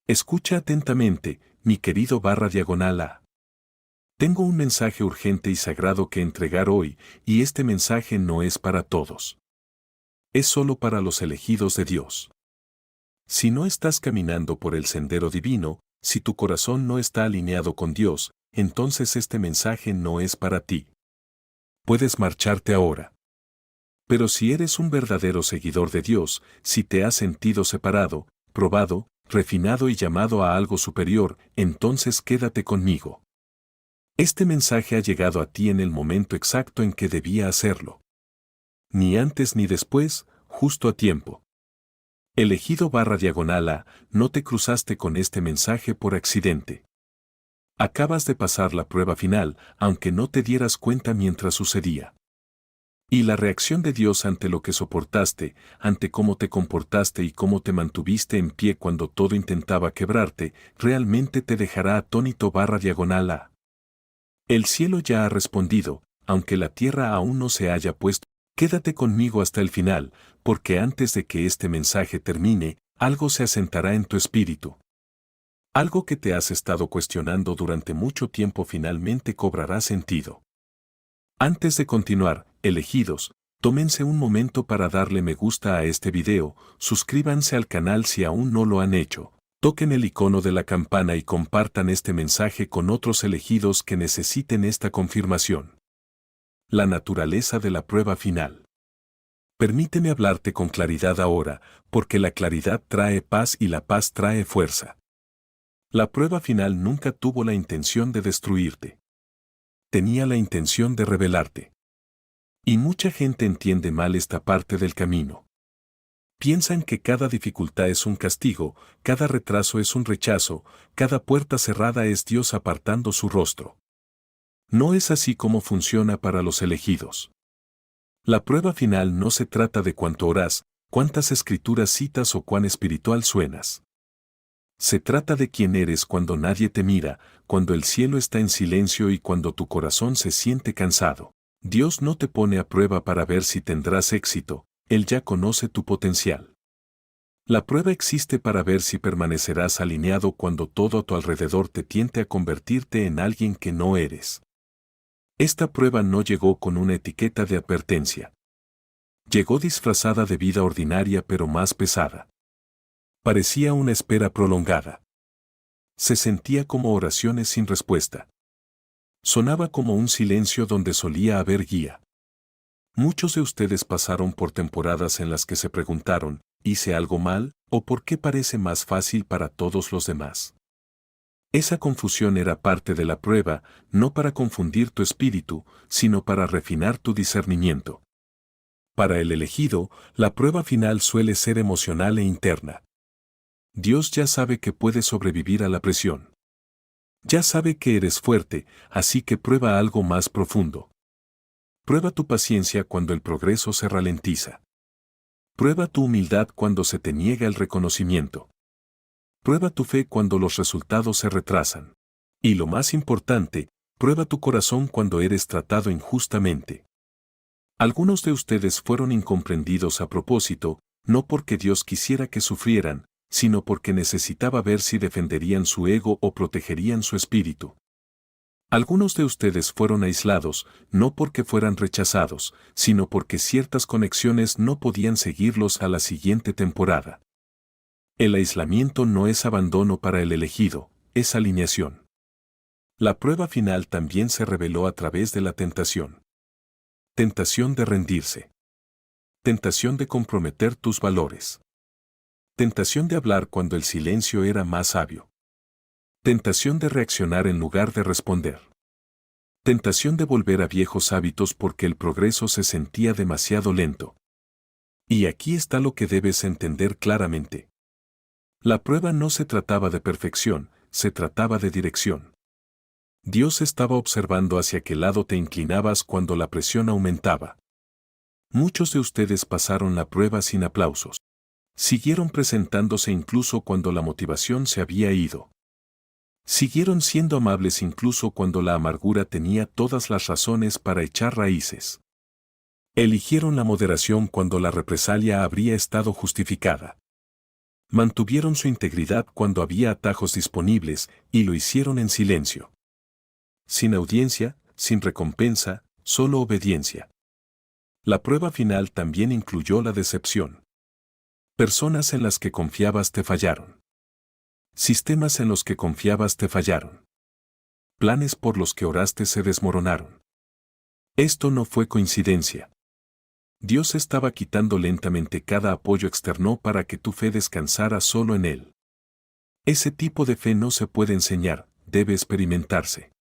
Escucha atentamente, mi querido /A. Tengo un mensaje urgente y sagrado que entregar hoy, y este mensaje no es para todos. Es solo para los elegidos de Dios. Si no estás caminando por el sendero divino, si tu corazón no está alineado con Dios, entonces este mensaje no es para ti. Puedes marcharte ahora. Pero si eres un verdadero seguidor de Dios, si te has sentido separado, probado, refinado y llamado a algo superior, entonces quédate conmigo. Este mensaje ha llegado a ti en el momento exacto en que debía hacerlo. Ni antes ni después, justo a tiempo. Elegido /A, no te cruzaste con este mensaje por accidente. Acabas de pasar la prueba final, aunque no te dieras cuenta mientras sucedía. Y la reacción de Dios ante lo que soportaste, ante cómo te comportaste y cómo te mantuviste en pie cuando todo intentaba quebrarte, realmente te dejará atónito /A. El cielo ya ha respondido, aunque la tierra aún no se haya puesto. Quédate conmigo hasta el final, porque antes de que este mensaje termine, algo se asentará en tu espíritu. Algo que te has estado cuestionando durante mucho tiempo finalmente cobrará sentido. Antes de continuar, elegidos, tómense un momento para darle me gusta a este video, suscríbanse al canal si aún no lo han hecho, toquen el icono de la campana y compartan este mensaje con otros elegidos que necesiten esta confirmación. La naturaleza de la prueba final. Permíteme hablarte con claridad ahora, porque la claridad trae paz y la paz trae fuerza. La prueba final nunca tuvo la intención de destruirte. Tenía la intención de revelarte. Y mucha gente entiende mal esta parte del camino. Piensan que cada dificultad es un castigo, cada retraso es un rechazo, cada puerta cerrada es Dios apartando su rostro. No es así como funciona para los elegidos. La prueba final no se trata de cuánto oras, cuántas escrituras citas o cuán espiritual suenas. Se trata de quién eres cuando nadie te mira, cuando el cielo está en silencio y cuando tu corazón se siente cansado. Dios no te pone a prueba para ver si tendrás éxito, Él ya conoce tu potencial. La prueba existe para ver si permanecerás alineado cuando todo a tu alrededor te tiente a convertirte en alguien que no eres. Esta prueba no llegó con una etiqueta de advertencia. Llegó disfrazada de vida ordinaria pero más pesada. Parecía una espera prolongada. Se sentía como oraciones sin respuesta. Sonaba como un silencio donde solía haber guía. Muchos de ustedes pasaron por temporadas en las que se preguntaron, ¿hice algo mal, o por qué parece más fácil para todos los demás? Esa confusión era parte de la prueba, no para confundir tu espíritu, sino para refinar tu discernimiento. Para el elegido, la prueba final suele ser emocional e interna. Dios ya sabe que puedes sobrevivir a la presión. Ya sabe que eres fuerte, así que prueba algo más profundo. Prueba tu paciencia cuando el progreso se ralentiza. Prueba tu humildad cuando se te niega el reconocimiento. Prueba tu fe cuando los resultados se retrasan. Y lo más importante, prueba tu corazón cuando eres tratado injustamente. Algunos de ustedes fueron incomprendidos a propósito, no porque Dios quisiera que sufrieran, sino porque necesitaba ver si defenderían su ego o protegerían su espíritu. Algunos de ustedes fueron aislados, no porque fueran rechazados, sino porque ciertas conexiones no podían seguirlos a la siguiente temporada. El aislamiento no es abandono para el elegido, es alineación. La prueba final también se reveló a través de la tentación. Tentación de rendirse. Tentación de comprometer tus valores. Tentación de hablar cuando el silencio era más sabio. Tentación de reaccionar en lugar de responder. Tentación de volver a viejos hábitos porque el progreso se sentía demasiado lento. Y aquí está lo que debes entender claramente. La prueba no se trataba de perfección, se trataba de dirección. Dios estaba observando hacia qué lado te inclinabas cuando la presión aumentaba. Muchos de ustedes pasaron la prueba sin aplausos. Siguieron presentándose incluso cuando la motivación se había ido. Siguieron siendo amables incluso cuando la amargura tenía todas las razones para echar raíces. Eligieron la moderación cuando la represalia habría estado justificada. Mantuvieron su integridad cuando había atajos disponibles y lo hicieron en silencio. Sin audiencia, sin recompensa, solo obediencia. La prueba final también incluyó la decepción. Personas en las que confiabas te fallaron. Sistemas en los que confiabas te fallaron. Planes por los que oraste se desmoronaron. Esto no fue coincidencia. Dios estaba quitando lentamente cada apoyo externo para que tu fe descansara solo en Él. Ese tipo de fe no se puede enseñar, debe experimentarse.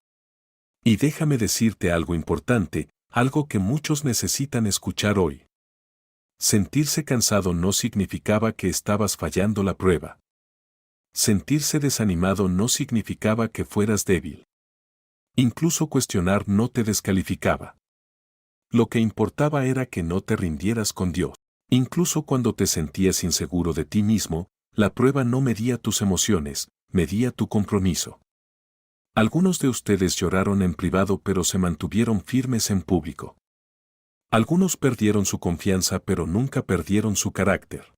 Y déjame decirte algo importante, algo que muchos necesitan escuchar hoy. Sentirse cansado no significaba que estabas fallando la prueba. Sentirse desanimado no significaba que fueras débil. Incluso cuestionar no te descalificaba. Lo que importaba era que no te rindieras con Dios. Incluso cuando te sentías inseguro de ti mismo, la prueba no medía tus emociones, medía tu compromiso. Algunos de ustedes lloraron en privado pero se mantuvieron firmes en público. Algunos perdieron su confianza pero nunca perdieron su carácter.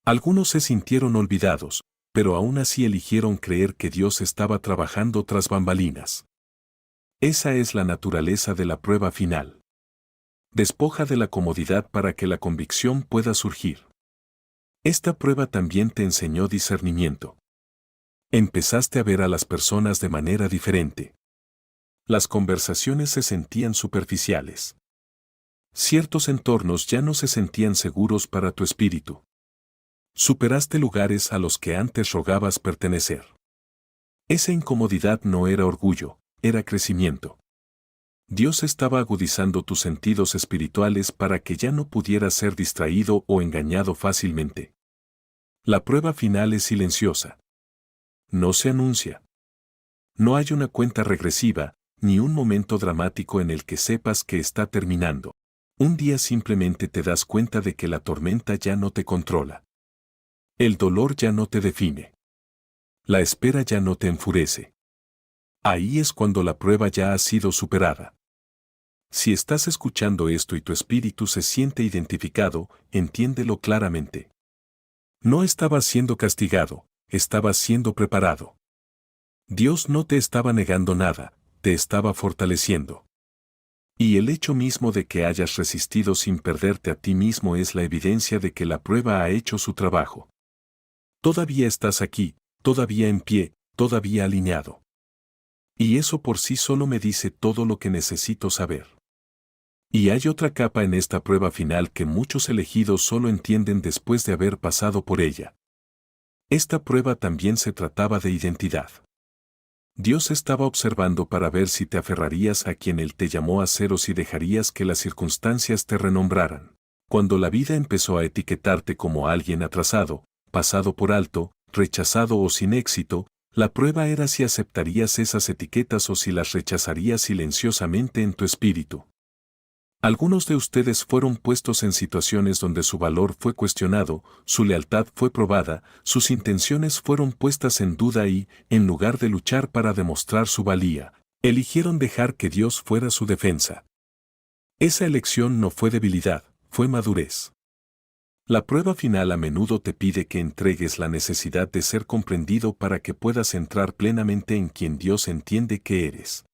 Algunos se sintieron olvidados, pero aún así eligieron creer que Dios estaba trabajando tras bambalinas. Esa es la naturaleza de la prueba final. Despoja de la comodidad para que la convicción pueda surgir. Esta prueba también te enseñó discernimiento. Empezaste a ver a las personas de manera diferente. Las conversaciones se sentían superficiales. Ciertos entornos ya no se sentían seguros para tu espíritu. Superaste lugares a los que antes rogabas pertenecer. Esa incomodidad no era orgullo, era crecimiento. Dios estaba agudizando tus sentidos espirituales para que ya no pudieras ser distraído o engañado fácilmente. La prueba final es silenciosa. No se anuncia. No hay una cuenta regresiva, ni un momento dramático en el que sepas que está terminando. Un día simplemente te das cuenta de que la tormenta ya no te controla. El dolor ya no te define. La espera ya no te enfurece. Ahí es cuando la prueba ya ha sido superada. Si estás escuchando esto y tu espíritu se siente identificado, entiéndelo claramente. No estabas siendo castigado, estabas siendo preparado. Dios no te estaba negando nada, te estaba fortaleciendo. Y el hecho mismo de que hayas resistido sin perderte a ti mismo es la evidencia de que la prueba ha hecho su trabajo. Todavía estás aquí, todavía en pie, todavía alineado. Y eso por sí solo me dice todo lo que necesito saber. Y hay otra capa en esta prueba final que muchos elegidos solo entienden después de haber pasado por ella. Esta prueba también se trataba de identidad. Dios estaba observando para ver si te aferrarías a quien Él te llamó a ser o si dejarías que las circunstancias te renombraran. Cuando la vida empezó a etiquetarte como alguien atrasado, pasado por alto, rechazado o sin éxito, la prueba era si aceptarías esas etiquetas o si las rechazarías silenciosamente en tu espíritu. Algunos de ustedes fueron puestos en situaciones donde su valor fue cuestionado, su lealtad fue probada, sus intenciones fueron puestas en duda y, en lugar de luchar para demostrar su valía, eligieron dejar que Dios fuera su defensa. Esa elección no fue debilidad, fue madurez. La prueba final a menudo te pide que entregues la necesidad de ser comprendido para que puedas entrar plenamente en quien Dios entiende que eres.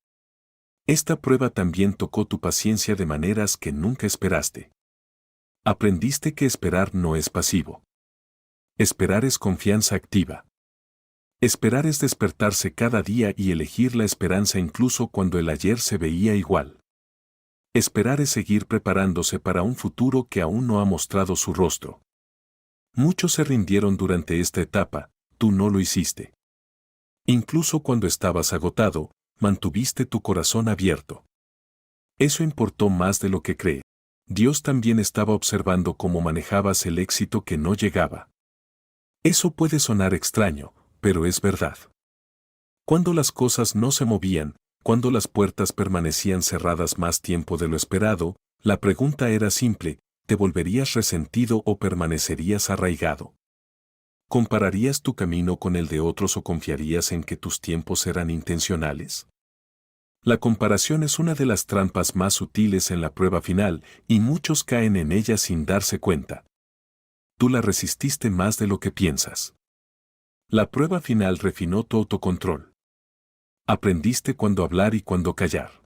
Esta prueba también tocó tu paciencia de maneras que nunca esperaste. Aprendiste que esperar no es pasivo. Esperar es confianza activa. Esperar es despertarse cada día y elegir la esperanza incluso cuando el ayer se veía igual. Esperar es seguir preparándose para un futuro que aún no ha mostrado su rostro. Muchos se rindieron durante esta etapa, tú no lo hiciste. Incluso cuando estabas agotado, mantuviste tu corazón abierto. Eso importó más de lo que crees. Dios también estaba observando cómo manejabas el éxito que no llegaba. Eso puede sonar extraño, pero es verdad. Cuando las cosas no se movían, cuando las puertas permanecían cerradas más tiempo de lo esperado, la pregunta era simple: ¿te volverías resentido o permanecerías arraigado? ¿Compararías tu camino con el de otros o confiarías en que tus tiempos eran intencionales? La comparación es una de las trampas más sutiles en la prueba final, y muchos caen en ella sin darse cuenta. tú la resististe más de lo que piensas. La prueba final refinó tu autocontrol. Aprendiste cuándo hablar y cuándo callar.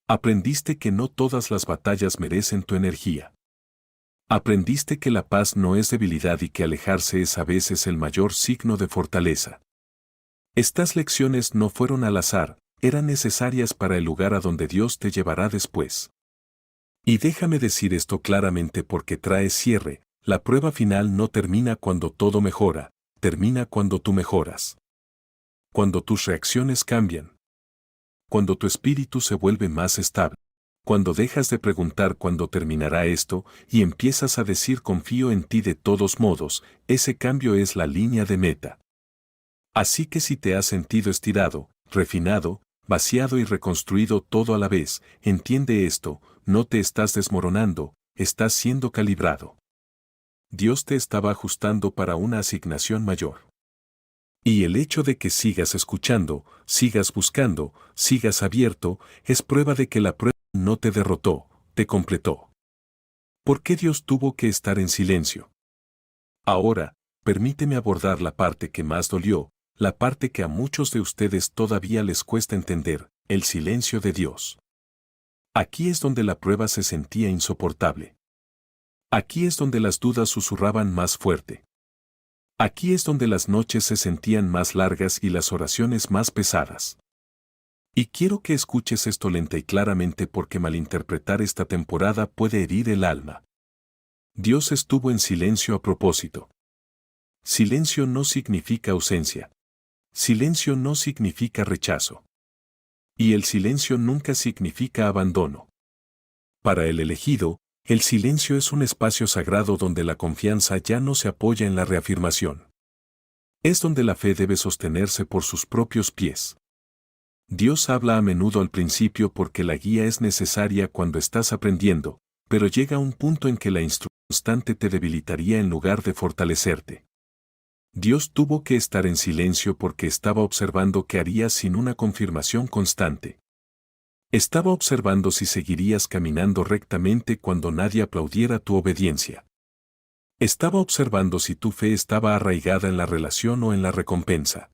Aprendiste que no todas las batallas merecen tu energía. Aprendiste que la paz no es debilidad y que alejarse es a veces el mayor signo de fortaleza. Estas lecciones no fueron al azar, eran necesarias para el lugar a donde Dios te llevará después. Y déjame decir esto claramente porque trae cierre, la prueba final no termina cuando todo mejora, termina cuando tú mejoras. Cuando tus reacciones cambian. Cuando tu espíritu se vuelve más estable. Cuando dejas de preguntar cuándo terminará esto y empiezas a decir confío en ti de todos modos, ese cambio es la línea de meta. Así que si te has sentido estirado, refinado, vaciado y reconstruido todo a la vez, entiende esto, no te estás desmoronando, estás siendo calibrado. Dios te estaba ajustando para una asignación mayor. Y el hecho de que sigas escuchando, sigas buscando, sigas abierto, es prueba de que la prueba no te derrotó, te completó. ¿Por qué Dios tuvo que estar en silencio? Ahora, permíteme abordar la parte que más dolió, la parte que a muchos de ustedes todavía les cuesta entender, el silencio de Dios. Aquí es donde la prueba se sentía insoportable. Aquí es donde las dudas susurraban más fuerte. Aquí es donde las noches se sentían más largas y las oraciones más pesadas. Y quiero que escuches esto lenta y claramente porque malinterpretar esta temporada puede herir el alma. Dios estuvo en silencio a propósito. Silencio no significa ausencia. Silencio no significa rechazo. Y el silencio nunca significa abandono. Para el elegido, el silencio es un espacio sagrado donde la confianza ya no se apoya en la reafirmación. Es donde la fe debe sostenerse por sus propios pies. Dios habla a menudo al principio porque la guía es necesaria cuando estás aprendiendo, pero llega un punto en que la instrucción constante te debilitaría en lugar de fortalecerte. Dios tuvo que estar en silencio porque estaba observando qué harías sin una confirmación constante. Estaba observando si seguirías caminando rectamente cuando nadie aplaudiera tu obediencia. Estaba observando si tu fe estaba arraigada en la relación o en la recompensa.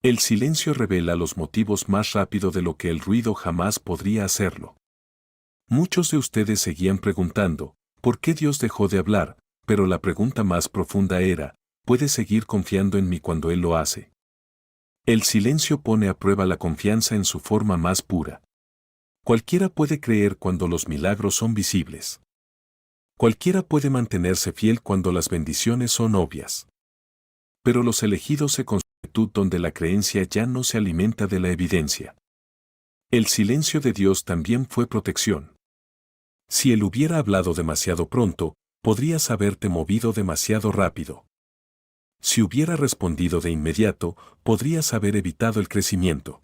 El silencio revela los motivos más rápido de lo que el ruido jamás podría hacerlo. Muchos de ustedes seguían preguntando, ¿por qué Dios dejó de hablar? Pero la pregunta más profunda era, ¿puedes seguir confiando en mí cuando Él lo hace? El silencio pone a prueba la confianza en su forma más pura. Cualquiera puede creer cuando los milagros son visibles. Cualquiera puede mantenerse fiel cuando las bendiciones son obvias. Pero los elegidos se constituyen donde la creencia ya no se alimenta de la evidencia. El silencio de Dios también fue protección. Si Él hubiera hablado demasiado pronto, podrías haberte movido demasiado rápido. Si hubiera respondido de inmediato, podrías haber evitado el crecimiento.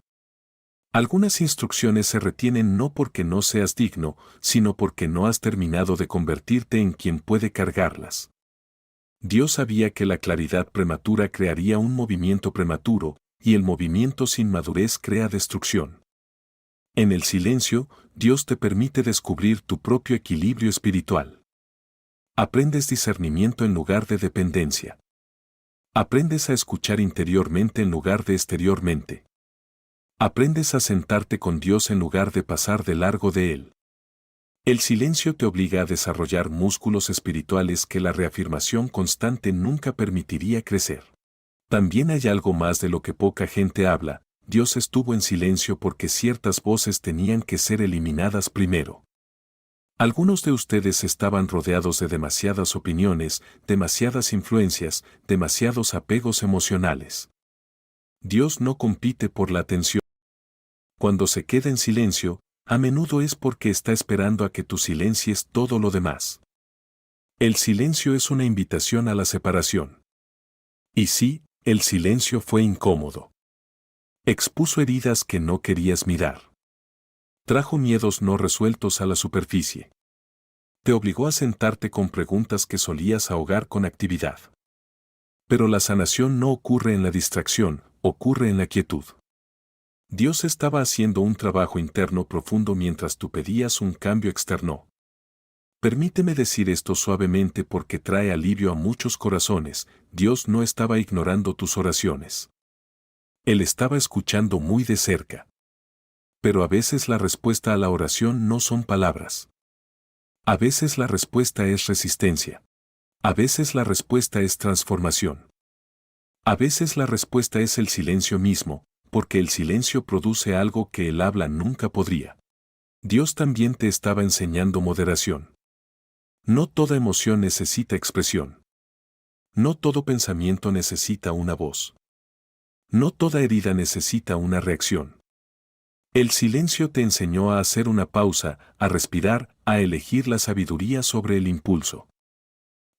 Algunas instrucciones se retienen no porque no seas digno, sino porque no has terminado de convertirte en quien puede cargarlas. Dios sabía que la claridad prematura crearía un movimiento prematuro, y el movimiento sin madurez crea destrucción. En el silencio, Dios te permite descubrir tu propio equilibrio espiritual. Aprendes discernimiento en lugar de dependencia. Aprendes a escuchar interiormente en lugar de exteriormente. Aprendes a sentarte con Dios en lugar de pasar de largo de Él. El silencio te obliga a desarrollar músculos espirituales que la reafirmación constante nunca permitiría crecer. También hay algo más de lo que poca gente habla. Dios estuvo en silencio porque ciertas voces tenían que ser eliminadas primero. Algunos de ustedes estaban rodeados de demasiadas opiniones, demasiadas influencias, demasiados apegos emocionales. Dios no compite por la atención. Cuando se queda en silencio, a menudo es porque está esperando a que tú silencies todo lo demás. El silencio es una invitación a la separación. Y sí, el silencio fue incómodo. Expuso heridas que no querías mirar. Trajo miedos no resueltos a la superficie. Te obligó a sentarte con preguntas que solías ahogar con actividad. Pero la sanación no ocurre en la distracción, ocurre en la quietud. Dios estaba haciendo un trabajo interno profundo mientras tú pedías un cambio externo. Permíteme decir esto suavemente porque trae alivio a muchos corazones. Dios no estaba ignorando tus oraciones. Él estaba escuchando muy de cerca. Pero a veces la respuesta a la oración no son palabras. A veces la respuesta es resistencia. A veces la respuesta es transformación. A veces la respuesta es el silencio mismo, porque el silencio produce algo que el habla nunca podría. Dios también te estaba enseñando moderación. No toda emoción necesita expresión. No todo pensamiento necesita una voz. No toda herida necesita una reacción. El silencio te enseñó a hacer una pausa, a respirar, a elegir la sabiduría sobre el impulso.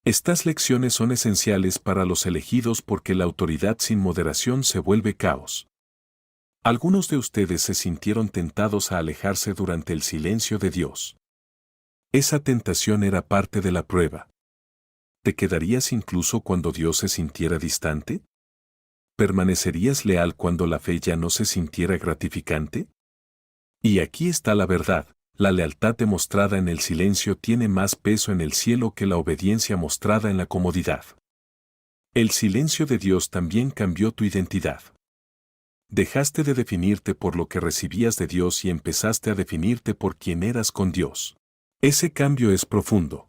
Estas lecciones son esenciales para los elegidos porque la autoridad sin moderación se vuelve caos. Algunos de ustedes se sintieron tentados a alejarse durante el silencio de Dios. Esa tentación era parte de la prueba. ¿Te quedarías incluso cuando Dios se sintiera distante? ¿Permanecerías leal cuando la fe ya no se sintiera gratificante? Y aquí está la verdad, la lealtad demostrada en el silencio tiene más peso en el cielo que la obediencia mostrada en la comodidad. El silencio de Dios también cambió tu identidad. Dejaste de definirte por lo que recibías de Dios y empezaste a definirte por quién eras con Dios. Ese cambio es profundo.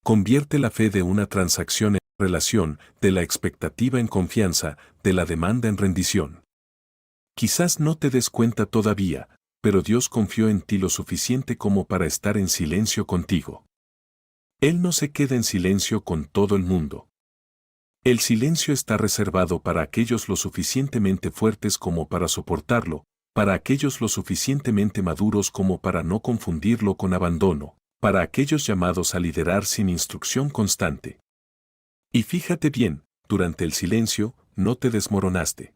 Convierte la fe de una transacción en relación, de la expectativa en confianza, de la demanda en rendición. Quizás no te des cuenta todavía, pero Dios confió en ti lo suficiente como para estar en silencio contigo. Él no se queda en silencio con todo el mundo. El silencio está reservado para aquellos lo suficientemente fuertes como para soportarlo, para aquellos lo suficientemente maduros como para no confundirlo con abandono, para aquellos llamados a liderar sin instrucción constante. Y fíjate bien, durante el silencio, no te desmoronaste.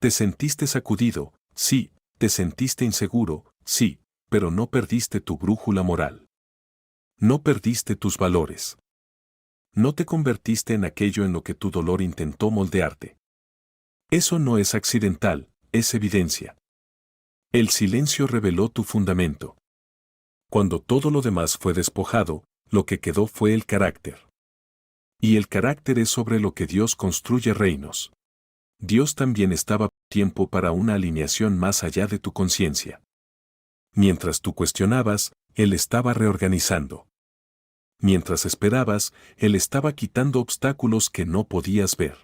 Te sentiste sacudido, sí, te sentiste inseguro, sí, pero no perdiste tu brújula moral. No perdiste tus valores. No te convertiste en aquello en lo que tu dolor intentó moldearte. Eso no es accidental, es evidencia. El silencio reveló tu fundamento. Cuando todo lo demás fue despojado, lo que quedó fue el carácter. Y el carácter es sobre lo que Dios construye reinos. Dios también estaba tiempo para una alineación más allá de tu conciencia. Mientras tú cuestionabas, Él estaba reorganizando. Mientras esperabas, Él estaba quitando obstáculos que no podías ver.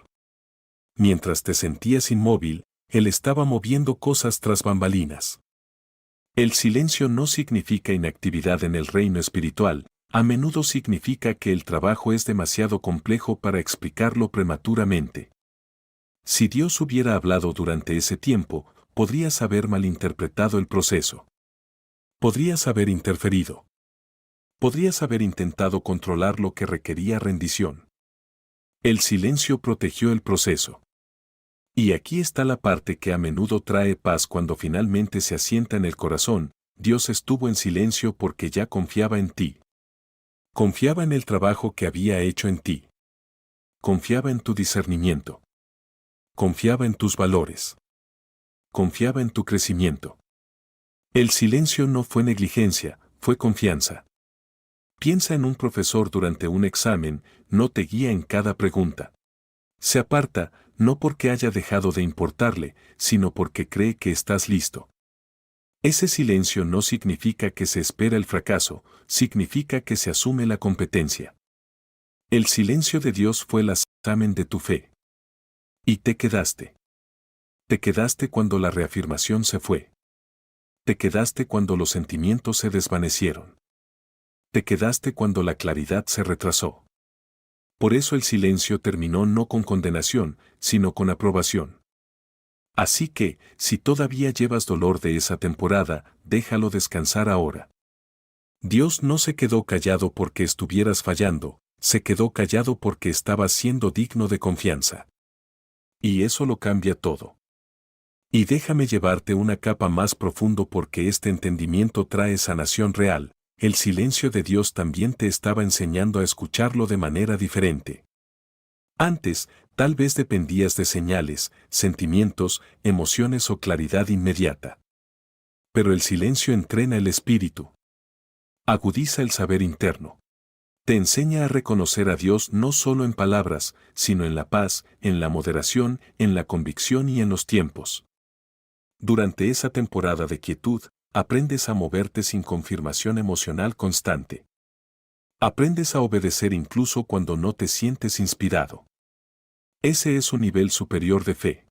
Mientras te sentías inmóvil, Él estaba moviendo cosas tras bambalinas. El silencio no significa inactividad en el reino espiritual, a menudo significa que el trabajo es demasiado complejo para explicarlo prematuramente. Si Dios hubiera hablado durante ese tiempo, podrías haber malinterpretado el proceso. Podrías haber interferido. Podrías haber intentado controlar lo que requería rendición. El silencio protegió el proceso. Y aquí está la parte que a menudo trae paz cuando finalmente se asienta en el corazón. Dios estuvo en silencio porque ya confiaba en ti. Confiaba en el trabajo que había hecho en ti. Confiaba en tu discernimiento. Confiaba en tus valores. Confiaba en tu crecimiento. El silencio no fue negligencia, fue confianza. Piensa en un profesor durante un examen, no te guía en cada pregunta. Se aparta, no porque haya dejado de importarle, sino porque cree que estás listo. Ese silencio no significa que se espera el fracaso, significa que se asume la competencia. El silencio de Dios fue el examen de tu fe. Y te quedaste. Te quedaste cuando la reafirmación se fue. Te quedaste cuando los sentimientos se desvanecieron. Te quedaste cuando la claridad se retrasó. Por eso el silencio terminó no con condenación, sino con aprobación. Así que, si todavía llevas dolor de esa temporada, déjalo descansar ahora. Dios no se quedó callado porque estuvieras fallando, se quedó callado porque estabas siendo digno de confianza. Y eso lo cambia todo. Y déjame llevarte una capa más profundo porque este entendimiento trae sanación real. El silencio de Dios también te estaba enseñando a escucharlo de manera diferente. Antes, tal vez dependías de señales, sentimientos, emociones o claridad inmediata. Pero el silencio entrena el espíritu. Agudiza el saber interno. Te enseña a reconocer a Dios no solo en palabras, sino en la paz, en la moderación, en la convicción y en los tiempos. Durante esa temporada de quietud, aprendes a moverte sin confirmación emocional constante. Aprendes a obedecer incluso cuando no te sientes inspirado. Ese es un nivel superior de fe.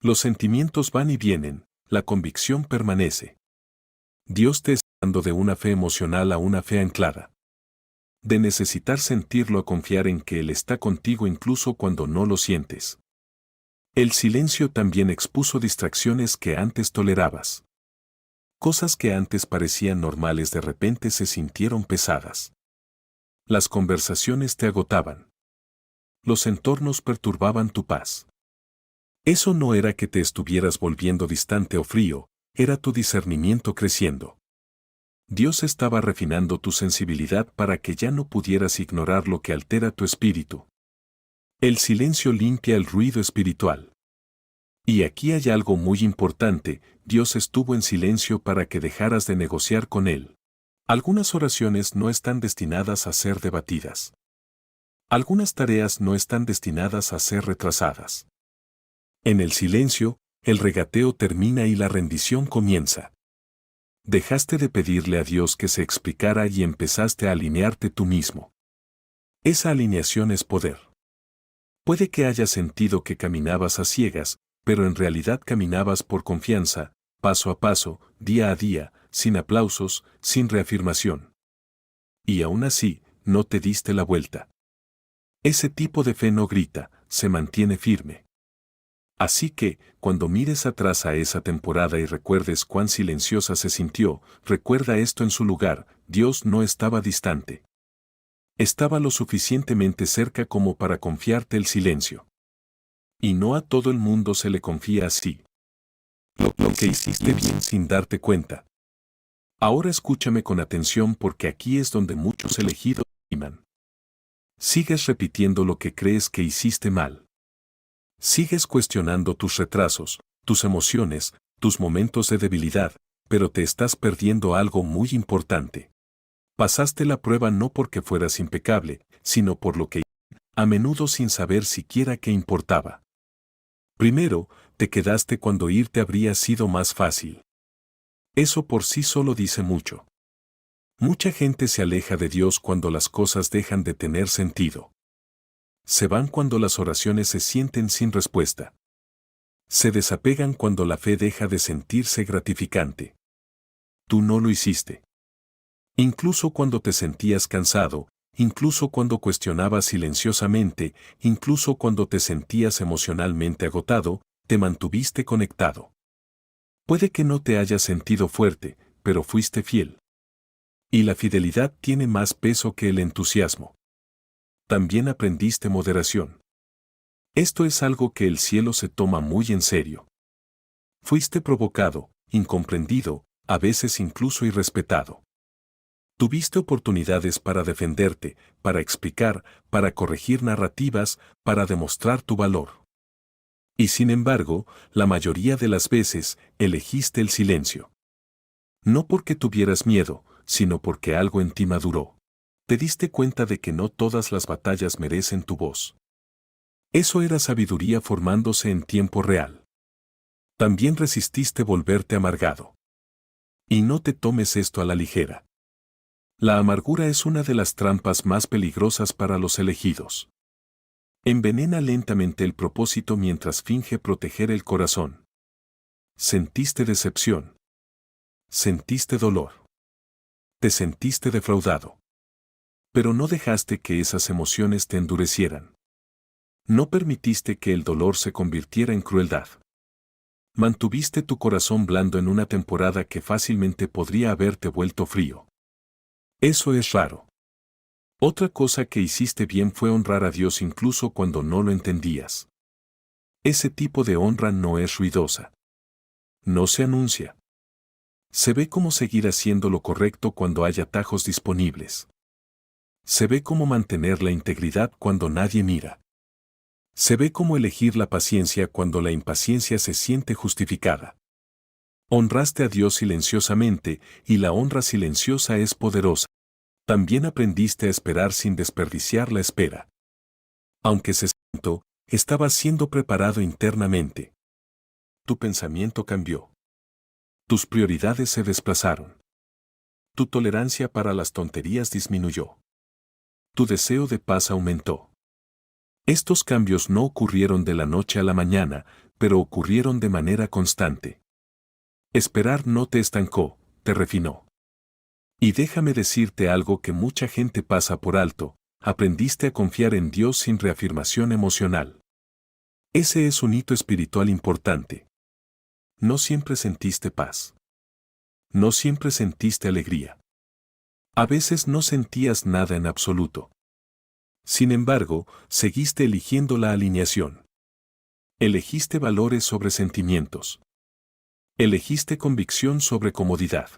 Los sentimientos van y vienen, la convicción permanece. Dios te está dando de una fe emocional a una fe anclada. De necesitar sentirlo a confiar en que Él está contigo incluso cuando no lo sientes. El silencio también expuso distracciones que antes tolerabas. Cosas que antes parecían normales de repente se sintieron pesadas. Las conversaciones te agotaban. Los entornos perturbaban tu paz. Eso no era que te estuvieras volviendo distante o frío, era tu discernimiento creciendo. Dios estaba refinando tu sensibilidad para que ya no pudieras ignorar lo que altera tu espíritu. El silencio limpia el ruido espiritual. Y aquí hay algo muy importante, Dios estuvo en silencio para que dejaras de negociar con Él. Algunas oraciones no están destinadas a ser debatidas. Algunas tareas no están destinadas a ser retrasadas. En el silencio, el regateo termina y la rendición comienza. Dejaste de pedirle a Dios que se explicara y empezaste a alinearte tú mismo. Esa alineación es poder. Puede que hayas sentido que caminabas a ciegas, pero en realidad caminabas por confianza, paso a paso, día a día, sin aplausos, sin reafirmación. Y aún así, no te diste la vuelta. Ese tipo de fe no grita, se mantiene firme. Así que, cuando mires atrás a esa temporada y recuerdes cuán silenciosa se sintió, recuerda esto en su lugar, Dios no estaba distante. Estaba lo suficientemente cerca como para confiarte el silencio. Y no a todo el mundo se le confía así. Lo que hiciste bien sin darte cuenta. Ahora escúchame con atención porque aquí es donde muchos elegidos iman. Sigues repitiendo lo que crees que hiciste mal. Sigues cuestionando tus retrasos, tus emociones, tus momentos de debilidad, pero te estás perdiendo algo muy importante. Pasaste la prueba no porque fueras impecable, sino por lo que, a menudo sin saber siquiera qué importaba. Primero, te quedaste cuando irte habría sido más fácil. Eso por sí solo dice mucho. Mucha gente se aleja de Dios cuando las cosas dejan de tener sentido. Se van cuando las oraciones se sienten sin respuesta. Se desapegan cuando la fe deja de sentirse gratificante. Tú no lo hiciste. Incluso cuando te sentías cansado, incluso cuando cuestionabas silenciosamente, incluso cuando te sentías emocionalmente agotado, te mantuviste conectado. Puede que no te hayas sentido fuerte, pero fuiste fiel. Y la fidelidad tiene más peso que el entusiasmo. También aprendiste moderación. Esto es algo que el cielo se toma muy en serio. Fuiste provocado, incomprendido, a veces incluso irrespetado. Tuviste oportunidades para defenderte, para explicar, para corregir narrativas, para demostrar tu valor. Y sin embargo, la mayoría de las veces, elegiste el silencio. No porque tuvieras miedo, sino porque algo en ti maduró. Te diste cuenta de que no todas las batallas merecen tu voz. Eso era sabiduría formándose en tiempo real. También resististe volverte amargado. Y no te tomes esto a la ligera. La amargura es una de las trampas más peligrosas para los elegidos. Envenena lentamente el propósito mientras finge proteger el corazón. Sentiste decepción. Sentiste dolor. Te sentiste defraudado. Pero no dejaste que esas emociones te endurecieran. No permitiste que el dolor se convirtiera en crueldad. Mantuviste tu corazón blando en una temporada que fácilmente podría haberte vuelto frío. Eso es raro. Otra cosa que hiciste bien fue honrar a Dios incluso cuando no lo entendías. Ese tipo de honra no es ruidosa. No se anuncia. Se ve cómo seguir haciendo lo correcto cuando hay atajos disponibles. Se ve cómo mantener la integridad cuando nadie mira. Se ve cómo elegir la paciencia cuando la impaciencia se siente justificada. Honraste a Dios silenciosamente, y la honra silenciosa es poderosa. También aprendiste a esperar sin desperdiciar la espera. Aunque se sentó, estabas siendo preparado internamente. Tu pensamiento cambió. Tus prioridades se desplazaron. Tu tolerancia para las tonterías disminuyó. Tu deseo de paz aumentó. Estos cambios no ocurrieron de la noche a la mañana, pero ocurrieron de manera constante. Esperar no te estancó, te refinó. Y déjame decirte algo que mucha gente pasa por alto: aprendiste a confiar en Dios sin reafirmación emocional. Ese es un hito espiritual importante. No siempre sentiste paz. No siempre sentiste alegría. A veces no sentías nada en absoluto. Sin embargo, seguiste eligiendo la alineación. Elegiste valores sobre sentimientos. Elegiste convicción sobre comodidad.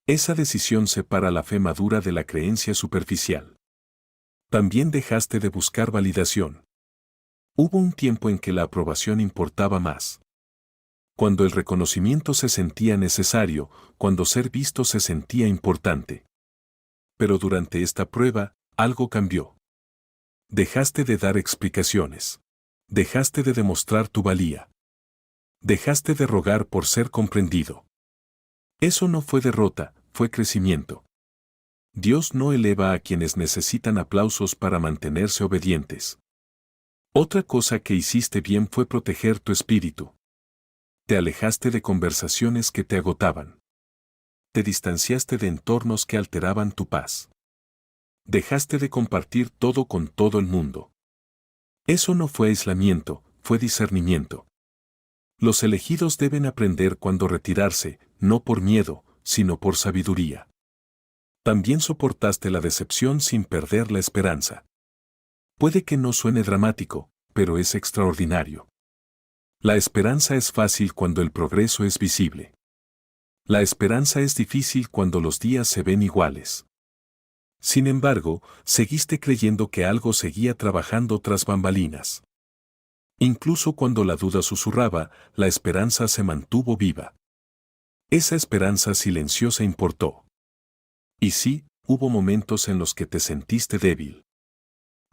Esa decisión separa la fe madura de la creencia superficial. También dejaste de buscar validación. Hubo un tiempo en que la aprobación importaba más. Cuando el reconocimiento se sentía necesario, cuando ser visto se sentía importante. Pero durante esta prueba, algo cambió. Dejaste de dar explicaciones. Dejaste de demostrar tu valía. Dejaste de rogar por ser comprendido. Eso no fue derrota, fue crecimiento. Dios no eleva a quienes necesitan aplausos para mantenerse obedientes. Otra cosa que hiciste bien fue proteger tu espíritu. Te alejaste de conversaciones que te agotaban. Te distanciaste de entornos que alteraban tu paz. Dejaste de compartir todo con todo el mundo. Eso no fue aislamiento, fue discernimiento. Los elegidos deben aprender cuándo retirarse, no por miedo, sino por sabiduría. También soportaste la decepción sin perder la esperanza. Puede que no suene dramático, pero es extraordinario. La esperanza es fácil cuando el progreso es visible. La esperanza es difícil cuando los días se ven iguales. Sin embargo, seguiste creyendo que algo seguía trabajando tras bambalinas. Incluso cuando la duda susurraba, la esperanza se mantuvo viva. Esa esperanza silenciosa importó. Y sí, hubo momentos en los que te sentiste débil.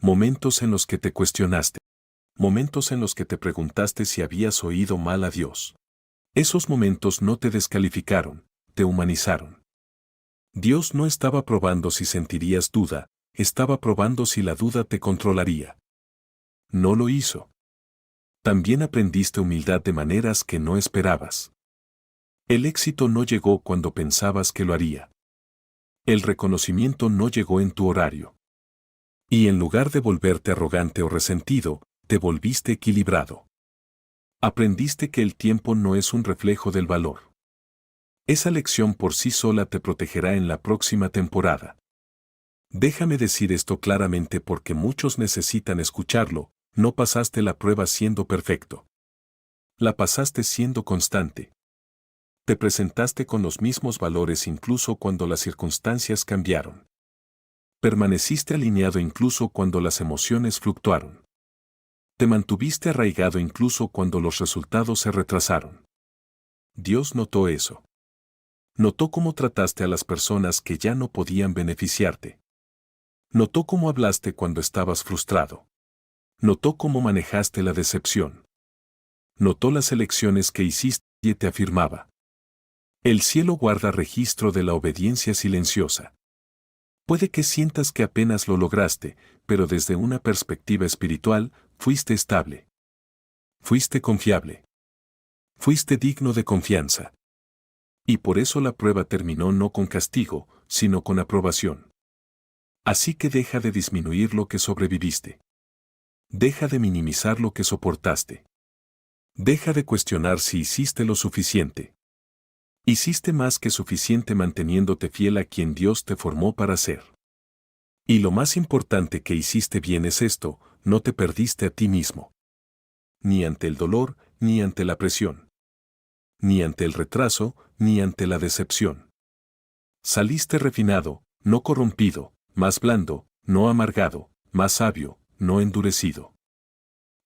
Momentos en los que te cuestionaste. Momentos en los que te preguntaste si habías oído mal a Dios. Esos momentos no te descalificaron, te humanizaron. Dios no estaba probando si sentirías duda, estaba probando si la duda te controlaría. No lo hizo. También aprendiste humildad de maneras que no esperabas. El éxito no llegó cuando pensabas que lo haría. El reconocimiento no llegó en tu horario. Y en lugar de volverte arrogante o resentido, te volviste equilibrado. Aprendiste que el tiempo no es un reflejo del valor. Esa lección por sí sola te protegerá en la próxima temporada. Déjame decir esto claramente porque muchos necesitan escucharlo: no pasaste la prueba siendo perfecto. La pasaste siendo constante. Te presentaste con los mismos valores incluso cuando las circunstancias cambiaron. Permaneciste alineado incluso cuando las emociones fluctuaron. Te mantuviste arraigado incluso cuando los resultados se retrasaron. Dios notó eso. Notó cómo trataste a las personas que ya no podían beneficiarte. Notó cómo hablaste cuando estabas frustrado. Notó cómo manejaste la decepción. Notó las elecciones que hiciste y te afirmaba. El cielo guarda registro de la obediencia silenciosa. Puede que sientas que apenas lo lograste, pero desde una perspectiva espiritual, fuiste estable. Fuiste confiable. Fuiste digno de confianza. Y por eso la prueba terminó no con castigo, sino con aprobación. Así que deja de disminuir lo que sobreviviste. Deja de minimizar lo que soportaste. Deja de cuestionar si hiciste lo suficiente. Hiciste más que suficiente manteniéndote fiel a quien Dios te formó para ser. Y lo más importante que hiciste bien es esto: no te perdiste a ti mismo. Ni ante el dolor, ni ante la presión. Ni ante el retraso, ni ante la decepción. Saliste refinado, no corrompido, más blando, no amargado, más sabio, no endurecido.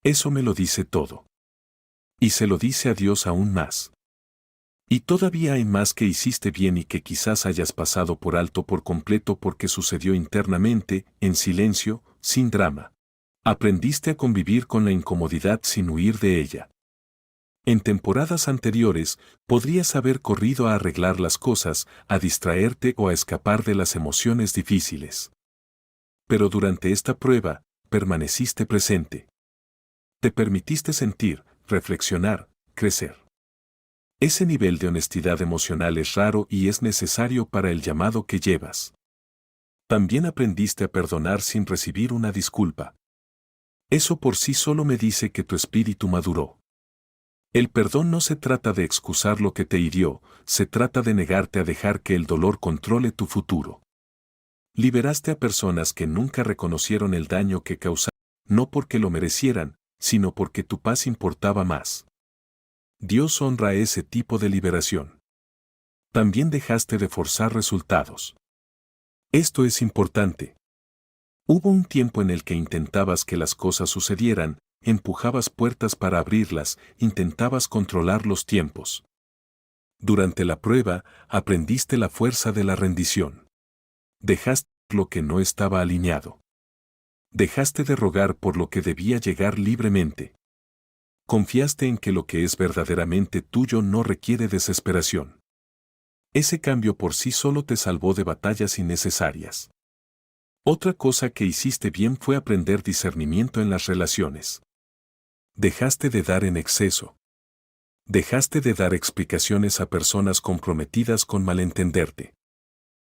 Eso me lo dice todo. Y se lo dice a Dios aún más. Y todavía hay más que hiciste bien y que quizás hayas pasado por alto por completo porque sucedió internamente, en silencio, sin drama. Aprendiste a convivir con la incomodidad sin huir de ella. En temporadas anteriores, podrías haber corrido a arreglar las cosas, a distraerte o a escapar de las emociones difíciles. Pero durante esta prueba, permaneciste presente. Te permitiste sentir, reflexionar, crecer. Ese nivel de honestidad emocional es raro y es necesario para el llamado que llevas. También aprendiste a perdonar sin recibir una disculpa. Eso por sí solo me dice que tu espíritu maduró. El perdón no se trata de excusar lo que te hirió, se trata de negarte a dejar que el dolor controle tu futuro. Liberaste a personas que nunca reconocieron el daño que causaron, no porque lo merecieran, sino porque tu paz importaba más. Dios honra ese tipo de liberación. También dejaste de forzar resultados. Esto es importante. Hubo un tiempo en el que intentabas que las cosas sucedieran, empujabas puertas para abrirlas, intentabas controlar los tiempos. Durante la prueba, aprendiste la fuerza de la rendición. Dejaste lo que no estaba alineado. Dejaste de rogar por lo que debía llegar libremente. Confiaste en que lo que es verdaderamente tuyo no requiere desesperación. Ese cambio por sí solo te salvó de batallas innecesarias. Otra cosa que hiciste bien fue aprender discernimiento en las relaciones. Dejaste de dar en exceso. Dejaste de dar explicaciones a personas comprometidas con malentenderte.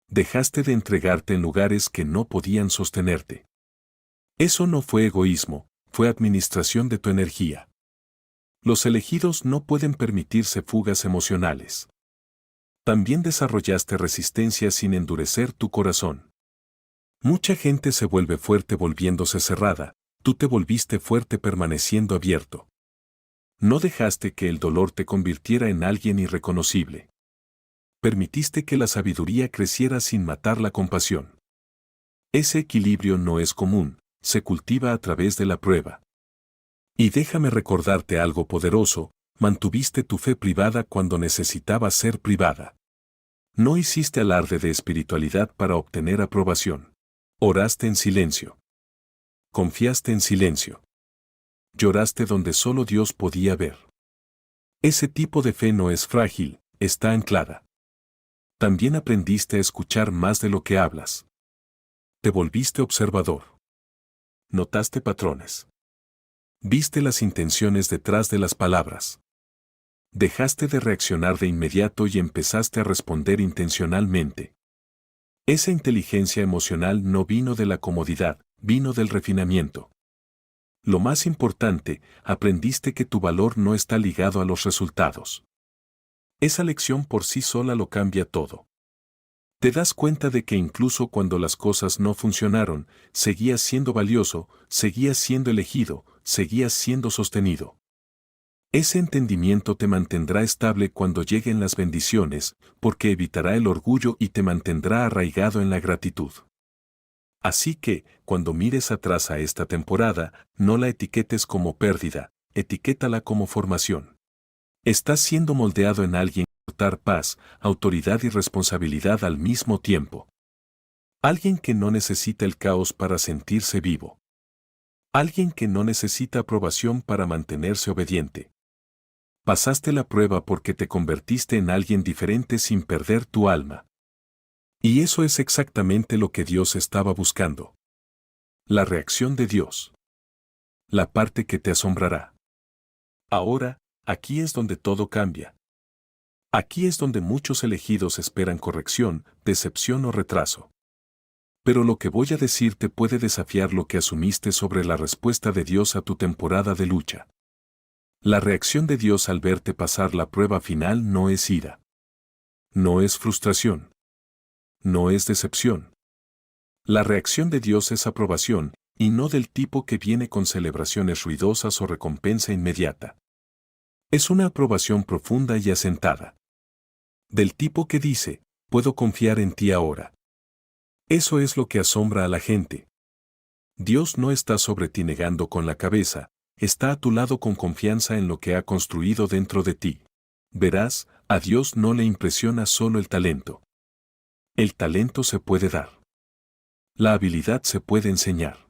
Dejaste de entregarte en lugares que no podían sostenerte. Eso no fue egoísmo, fue administración de tu energía. Los elegidos no pueden permitirse fugas emocionales. También desarrollaste resistencia sin endurecer tu corazón. Mucha gente se vuelve fuerte volviéndose cerrada, tú te volviste fuerte permaneciendo abierto. No dejaste que el dolor te convirtiera en alguien irreconocible. Permitiste que la sabiduría creciera sin matar la compasión. Ese equilibrio no es común, se cultiva a través de la prueba. Y déjame recordarte algo poderoso, mantuviste tu fe privada cuando necesitaba ser privada. No hiciste alarde de espiritualidad para obtener aprobación. Oraste en silencio. Confiaste en silencio. Lloraste donde solo Dios podía ver. Ese tipo de fe no es frágil, está anclada. También aprendiste a escuchar más de lo que hablas. Te volviste observador. Notaste patrones. Viste las intenciones detrás de las palabras. Dejaste de reaccionar de inmediato y empezaste a responder intencionalmente. Esa inteligencia emocional no vino de la comodidad, vino del refinamiento. Lo más importante, aprendiste que tu valor no está ligado a los resultados. Esa lección por sí sola lo cambia todo. Te das cuenta de que incluso cuando las cosas no funcionaron, seguías siendo valioso, seguías siendo elegido, seguías siendo sostenido. Ese entendimiento te mantendrá estable cuando lleguen las bendiciones, porque evitará el orgullo y te mantendrá arraigado en la gratitud. Así que, cuando mires atrás a esta temporada, no la etiquetes como pérdida, etiquétala como formación. Estás siendo moldeado en alguien que aportar paz, autoridad y responsabilidad al mismo tiempo. Alguien que no necesita el caos para sentirse vivo. Alguien que no necesita aprobación para mantenerse obediente. Pasaste la prueba porque te convertiste en alguien diferente sin perder tu alma. Y eso es exactamente lo que Dios estaba buscando. La reacción de Dios. La parte que te asombrará. Ahora, aquí es donde todo cambia. Aquí es donde muchos elegidos esperan corrección, decepción o retraso. Pero lo que voy a decirte puede desafiar lo que asumiste sobre la respuesta de Dios a tu temporada de lucha. La reacción de Dios al verte pasar la prueba final no es ira. No es frustración. No es decepción. La reacción de Dios es aprobación, y no del tipo que viene con celebraciones ruidosas o recompensa inmediata. Es una aprobación profunda y asentada. Del tipo que dice, puedo confiar en ti ahora. Eso es lo que asombra a la gente. Dios no está sobre ti negando con la cabeza, está a tu lado con confianza en lo que ha construido dentro de ti. Verás, A Dios no le impresiona solo el talento. El talento se puede dar. La habilidad se puede enseñar.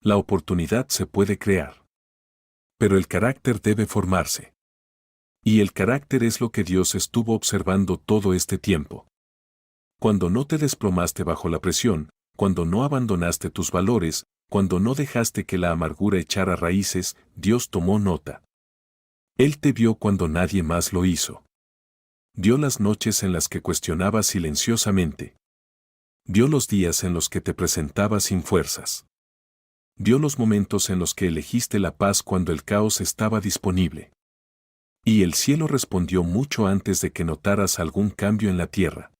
La oportunidad se puede crear. Pero el carácter debe formarse. Y el carácter es lo que Dios estuvo observando todo este tiempo. Cuando no te desplomaste bajo la presión, cuando no abandonaste tus valores, cuando no dejaste que la amargura echara raíces, Dios tomó nota. Él te vio cuando nadie más lo hizo. Vio las noches en las que cuestionabas silenciosamente. Vio los días en los que te presentabas sin fuerzas. Vio los momentos en los que elegiste la paz cuando el caos estaba disponible. Y el cielo respondió mucho antes de que notaras algún cambio en la tierra.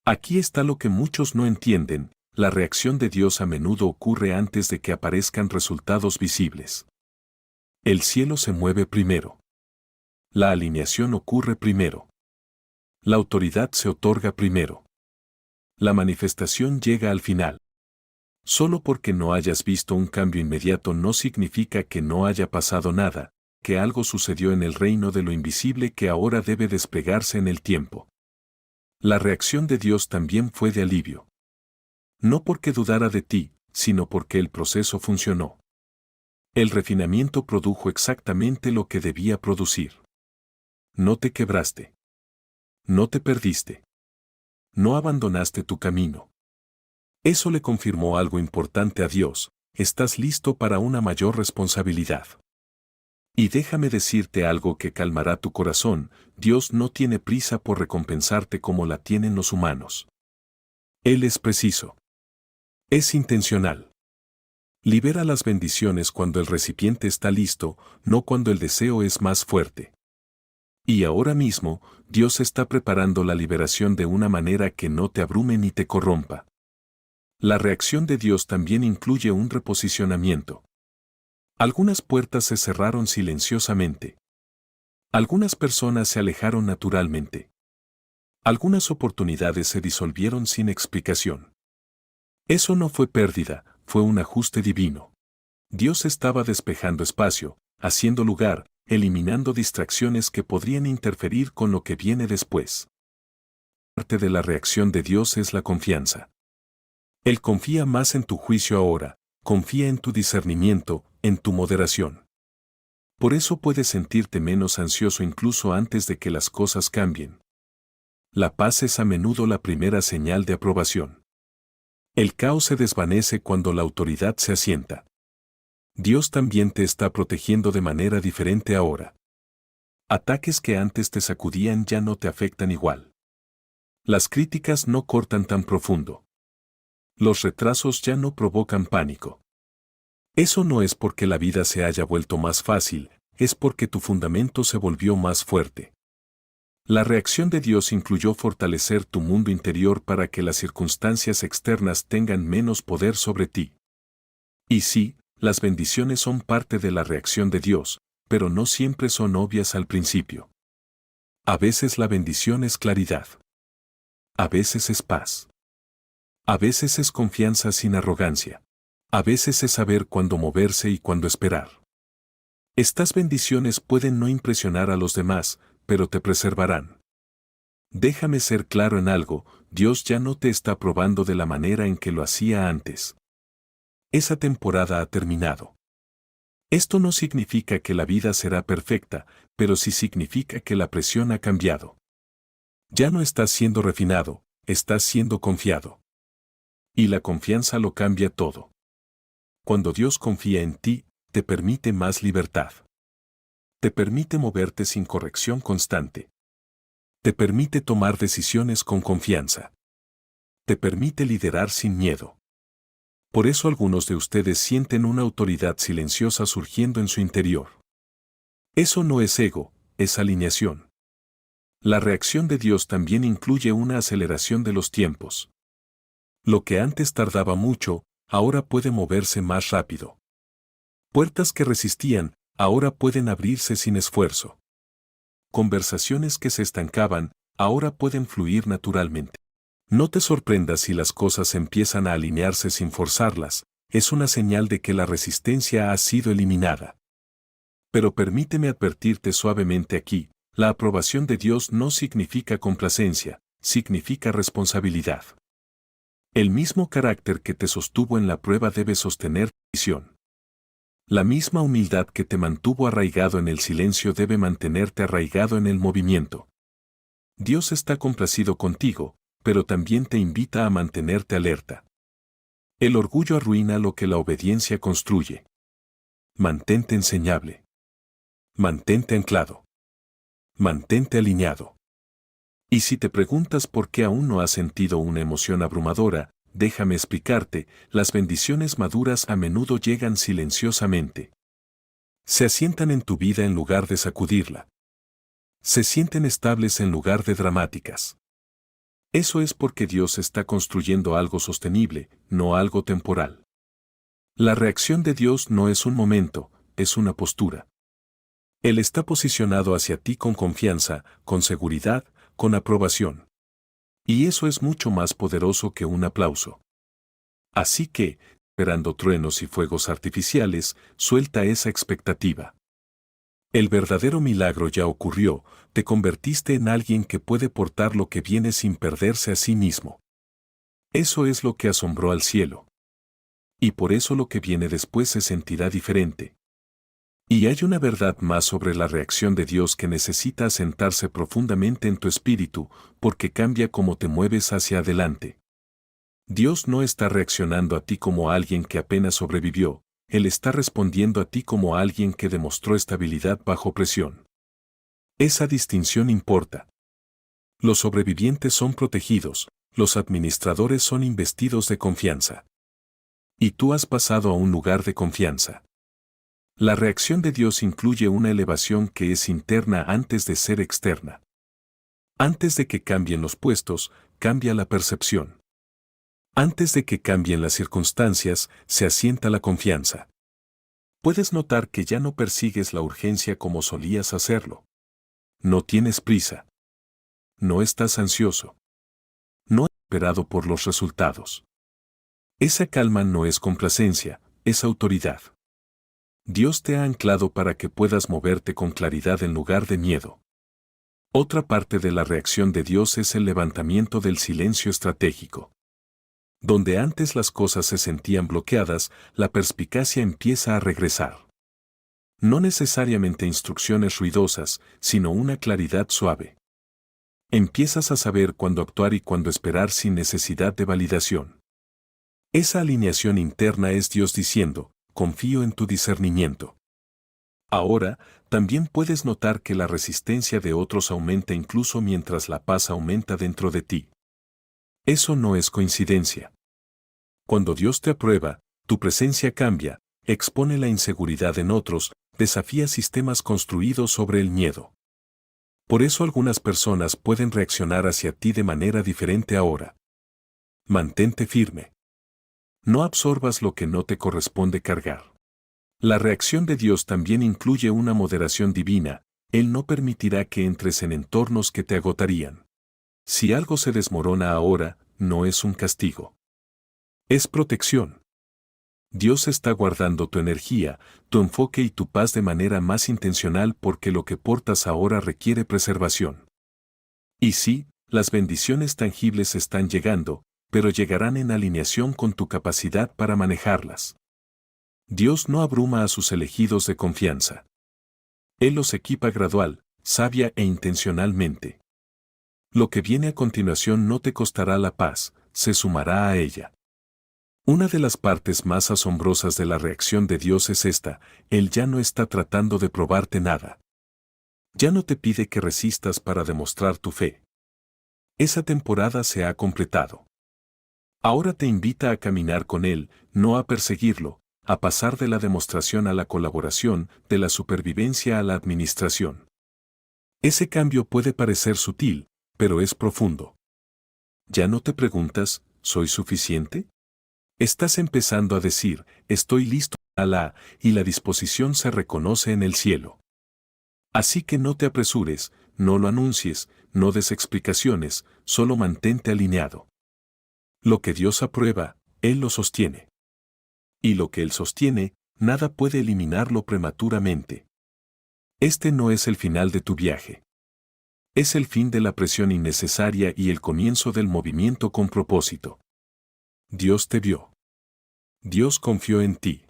Aquí está lo que muchos no entienden: la reacción de Dios a menudo ocurre antes de que aparezcan resultados visibles. El cielo se mueve primero. La alineación ocurre primero. La autoridad se otorga primero. La manifestación llega al final. Solo porque no hayas visto un cambio inmediato no significa que no haya pasado nada, que algo sucedió en el reino de lo invisible que ahora debe desplegarse en el tiempo. La reacción de Dios también fue de alivio. No porque dudara de ti, sino porque el proceso funcionó. El refinamiento produjo exactamente lo que debía producir. No te quebraste. No te perdiste. No abandonaste tu camino. Eso le confirmó algo importante a Dios: estás listo para una mayor responsabilidad. Y déjame decirte algo que calmará tu corazón: Dios no tiene prisa por recompensarte como la tienen los humanos. Él es preciso. Es intencional. Libera las bendiciones cuando el recipiente está listo, no cuando el deseo es más fuerte. Y ahora mismo, Dios está preparando la liberación de una manera que no te abrume ni te corrompa. La reacción de Dios también incluye un reposicionamiento. Algunas puertas se cerraron silenciosamente. Algunas personas se alejaron naturalmente. Algunas oportunidades se disolvieron sin explicación. Eso no fue pérdida, fue un ajuste divino. Dios estaba despejando espacio, haciendo lugar, eliminando distracciones que podrían interferir con lo que viene después. Parte de la reacción de Dios es la confianza. Él confía más en tu juicio ahora, confía en tu discernimiento, en tu moderación. Por eso puedes sentirte menos ansioso incluso antes de que las cosas cambien. La paz es a menudo la primera señal de aprobación. El caos se desvanece cuando la autoridad se asienta. Dios también te está protegiendo de manera diferente ahora. Ataques que antes te sacudían ya no te afectan igual. Las críticas no cortan tan profundo. Los retrasos ya no provocan pánico. Eso no es porque la vida se haya vuelto más fácil, es porque tu fundamento se volvió más fuerte. La reacción de Dios incluyó fortalecer tu mundo interior para que las circunstancias externas tengan menos poder sobre ti. Y sí, las bendiciones son parte de la reacción de Dios, pero no siempre son obvias al principio. A veces la bendición es claridad. A veces es paz. A veces es confianza sin arrogancia. A veces es saber cuándo moverse y cuándo esperar. Estas bendiciones pueden no impresionar a los demás, pero te preservarán. Déjame ser claro en algo: Dios ya no te está probando de la manera en que lo hacía antes. Esa temporada ha terminado. Esto no significa que la vida será perfecta, pero sí significa que la presión ha cambiado. Ya no estás siendo refinado, estás siendo confiado. Y la confianza lo cambia todo. Cuando Dios confía en ti, te permite más libertad. Te permite moverte sin corrección constante. Te permite tomar decisiones con confianza. Te permite liderar sin miedo. Por eso algunos de ustedes sienten una autoridad silenciosa surgiendo en su interior. Eso no es ego, es alineación. La reacción de Dios también incluye una aceleración de los tiempos. Lo que antes tardaba mucho, ahora puede moverse más rápido. Puertas que resistían, ahora pueden abrirse sin esfuerzo. Conversaciones que se estancaban, ahora pueden fluir naturalmente. No te sorprendas si las cosas empiezan a alinearse sin forzarlas, es una señal de que la resistencia ha sido eliminada. Pero permíteme advertirte suavemente aquí: La aprobación de Dios no significa complacencia, significa responsabilidad. El mismo carácter que te sostuvo en la prueba debe sostener tu visión. La misma humildad que te mantuvo arraigado en el silencio debe mantenerte arraigado en el movimiento. Dios está complacido contigo, pero también te invita a mantenerte alerta. El orgullo arruina lo que la obediencia construye. Mantente enseñable. Mantente anclado. Mantente alineado. Y si te preguntas por qué aún no has sentido una emoción abrumadora, déjame explicarte, las bendiciones maduras a menudo llegan silenciosamente. Se asientan en tu vida en lugar de sacudirla. Se sienten estables en lugar de dramáticas. Eso es porque Dios está construyendo algo sostenible, no algo temporal. La reacción de Dios no es un momento, es una postura. Él está posicionado hacia ti con confianza, con seguridad, con aprobación. Y eso es mucho más poderoso que un aplauso. Así que, esperando truenos y fuegos artificiales, suelta esa expectativa. El verdadero milagro ya ocurrió, te convertiste en alguien que puede portar lo que viene sin perderse a sí mismo. Eso es lo que asombró al cielo. Y por eso lo que viene después se sentirá diferente. Y hay una verdad más sobre la reacción de Dios que necesita asentarse profundamente en tu espíritu, porque cambia cómo te mueves hacia adelante. Dios no está reaccionando a ti como a alguien que apenas sobrevivió, Él está respondiendo a ti como a alguien que demostró estabilidad bajo presión. Esa distinción importa. Los sobrevivientes son protegidos, los administradores son investidos de confianza. Y tú has pasado a un lugar de confianza. La reacción de Dios incluye una elevación que es interna antes de ser externa. Antes de que cambien los puestos, cambia la percepción. Antes de que cambien las circunstancias, se asienta la confianza. Puedes notar que ya no persigues la urgencia como solías hacerlo. No tienes prisa. No estás ansioso. No esperado por los resultados. Esa calma no es complacencia, es autoridad. Dios te ha anclado para que puedas moverte con claridad en lugar de miedo. Otra parte de la reacción de Dios es el levantamiento del silencio estratégico. Donde antes las cosas se sentían bloqueadas, la perspicacia empieza a regresar. No necesariamente instrucciones ruidosas, sino una claridad suave. Empiezas a saber cuándo actuar y cuándo esperar sin necesidad de validación. Esa alineación interna es Dios diciendo, confío en tu discernimiento. Ahora, también puedes notar que la resistencia de otros aumenta incluso mientras la paz aumenta dentro de ti. Eso no es coincidencia. Cuando Dios te aprueba, tu presencia cambia, expone la inseguridad en otros, desafía sistemas construidos sobre el miedo. Por eso algunas personas pueden reaccionar hacia ti de manera diferente ahora. Mantente firme. No absorbas lo que no te corresponde cargar. La reacción de Dios también incluye una moderación divina, Él no permitirá que entres en entornos que te agotarían. Si algo se desmorona ahora, no es un castigo. Es protección. Dios está guardando tu energía, tu enfoque y tu paz de manera más intencional porque lo que portas ahora requiere preservación. Y sí, las bendiciones tangibles están llegando, pero llegarán en alineación con tu capacidad para manejarlas. Dios no abruma a sus elegidos de confianza. Él los equipa gradual, sabia e intencionalmente. Lo que viene a continuación no te costará la paz, se sumará a ella. Una de las partes más asombrosas de la reacción de Dios es esta, Él ya no está tratando de probarte nada. Ya no te pide que resistas para demostrar tu fe. Esa temporada se ha completado. Ahora te invita a caminar con Él, no a perseguirlo, a pasar de la demostración a la colaboración, de la supervivencia a la administración. Ese cambio puede parecer sutil, pero es profundo. ¿Ya no te preguntas, ¿soy suficiente? Estás empezando a decir, estoy listo, Alá, y la disposición se reconoce en el cielo. Así que no te apresures, no lo anuncies, no des explicaciones, solo mantente alineado. Lo que Dios aprueba, Él lo sostiene. Y lo que Él sostiene, nada puede eliminarlo prematuramente. Este no es el final de tu viaje. Es el fin de la presión innecesaria y el comienzo del movimiento con propósito. Dios te vio. Dios confió en ti.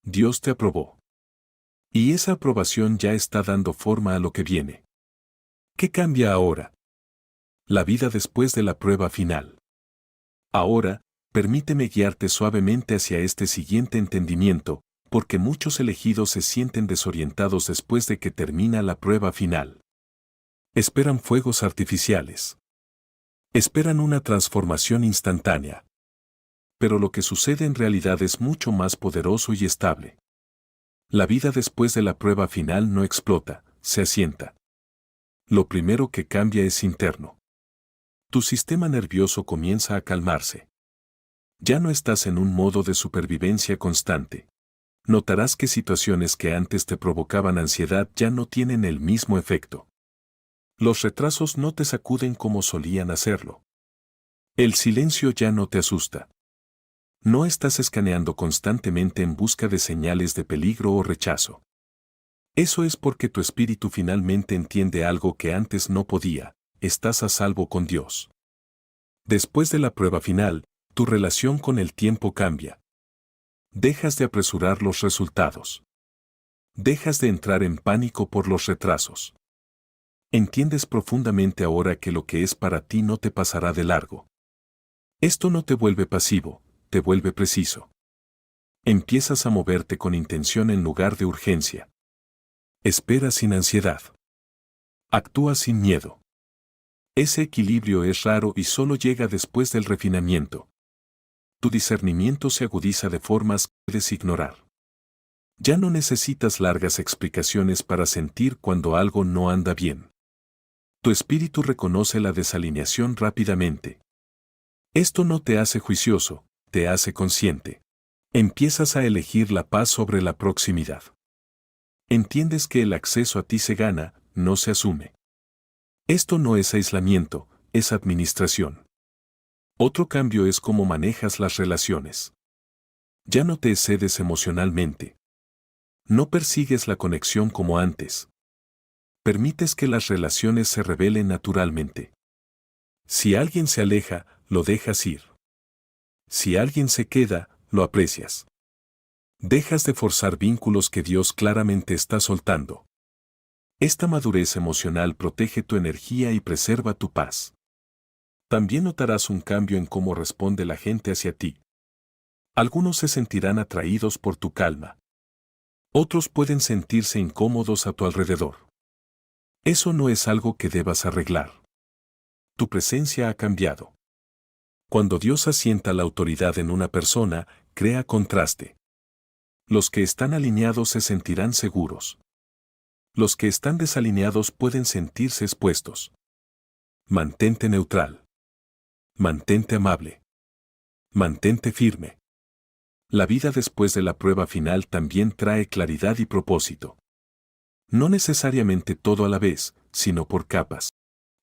Dios te aprobó. Y esa aprobación ya está dando forma a lo que viene. ¿Qué cambia ahora? La vida después de la prueba final. Ahora, permíteme guiarte suavemente hacia este siguiente entendimiento, porque muchos elegidos se sienten desorientados después de que termina la prueba final. Esperan fuegos artificiales. Esperan una transformación instantánea. Pero lo que sucede en realidad es mucho más poderoso y estable. La vida después de la prueba final no explota, se asienta. Lo primero que cambia es interno. Tu sistema nervioso comienza a calmarse. Ya no estás en un modo de supervivencia constante. Notarás que situaciones que antes te provocaban ansiedad ya no tienen el mismo efecto. Los retrasos no te sacuden como solían hacerlo. El silencio ya no te asusta. No estás escaneando constantemente en busca de señales de peligro o rechazo. Eso es porque tu espíritu finalmente entiende algo que antes no podía: estás a salvo con Dios. Después de la prueba final, tu relación con el tiempo cambia. Dejas de apresurar los resultados. Dejas de entrar en pánico por los retrasos. Entiendes profundamente ahora que lo que es para ti no te pasará de largo. Esto no te vuelve pasivo, te vuelve preciso. Empiezas a moverte con intención en lugar de urgencia. Espera sin ansiedad. Actúa sin miedo. Ese equilibrio es raro y solo llega después del refinamiento. Tu discernimiento se agudiza de formas que puedes ignorar. Ya no necesitas largas explicaciones para sentir cuando algo no anda bien. Tu espíritu reconoce la desalineación rápidamente. Esto no te hace juicioso, te hace consciente. Empiezas a elegir la paz sobre la proximidad. Entiendes que el acceso a ti se gana, no se asume. Esto no es aislamiento, es administración. Otro cambio es cómo manejas las relaciones. Ya no te excedes emocionalmente. No persigues la conexión como antes. Permites que las relaciones se revelen naturalmente. Si alguien se aleja, lo dejas ir. Si alguien se queda, lo aprecias. Dejas de forzar vínculos que Dios claramente está soltando. Esta madurez emocional protege tu energía y preserva tu paz. También notarás un cambio en cómo responde la gente hacia ti. Algunos se sentirán atraídos por tu calma. Otros pueden sentirse incómodos a tu alrededor. Eso no es algo que debas arreglar. Tu presencia ha cambiado. Cuando Dios asienta la autoridad en una persona, crea contraste. Los que están alineados se sentirán seguros. Los que están desalineados pueden sentirse expuestos. Mantente neutral. Mantente amable. Mantente firme. La vida después de la prueba final también trae claridad y propósito. No necesariamente todo a la vez, sino por capas.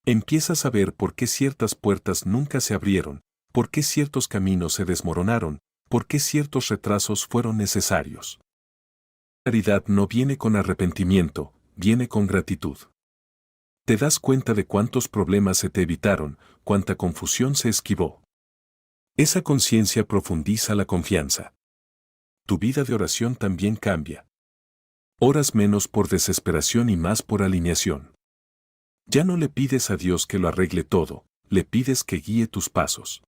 Empiezas a ver por qué ciertas puertas nunca se abrieron, por qué ciertos caminos se desmoronaron, por qué ciertos retrasos fueron necesarios. La claridad no viene con arrepentimiento, viene con gratitud. Te das cuenta de cuántos problemas se te evitaron, cuánta confusión se esquivó. Esa conciencia profundiza la confianza. Tu vida de oración también cambia. Oras menos por desesperación y más por alineación. Ya no le pides a Dios que lo arregle todo, le pides que guíe tus pasos.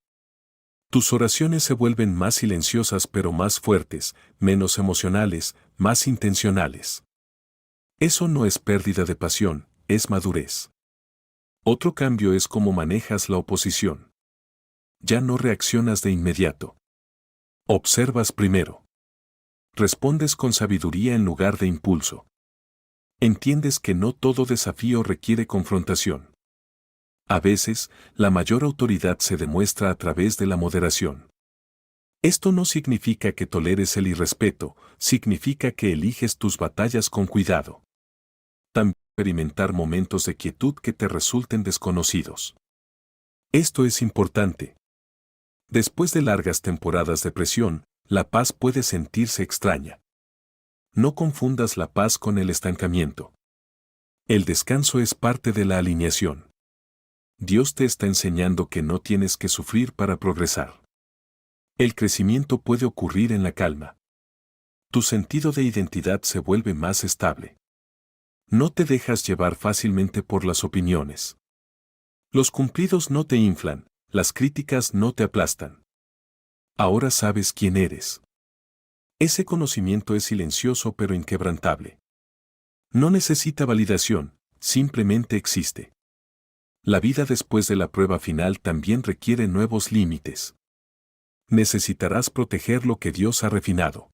Tus oraciones se vuelven más silenciosas pero más fuertes, menos emocionales, más intencionales. Eso no es pérdida de pasión, es madurez. Otro cambio es cómo manejas la oposición. Ya no reaccionas de inmediato. Observas primero. Respondes con sabiduría en lugar de impulso. Entiendes que no todo desafío requiere confrontación. A veces, la mayor autoridad se demuestra a través de la moderación. Esto no significa que toleres el irrespeto, significa que eliges tus batallas con cuidado. También experimentar momentos de quietud que te resulten desconocidos. Esto es importante. Después de largas temporadas de presión, la paz puede sentirse extraña. No confundas la paz con el estancamiento. El descanso es parte de la alineación. Dios te está enseñando que no tienes que sufrir para progresar. El crecimiento puede ocurrir en la calma. Tu sentido de identidad se vuelve más estable. No te dejas llevar fácilmente por las opiniones. Los cumplidos no te inflan, las críticas no te aplastan. Ahora sabes quién eres. Ese conocimiento es silencioso pero inquebrantable. No necesita validación, simplemente existe. La vida después de la prueba final también requiere nuevos límites. Necesitarás proteger lo que Dios ha refinado.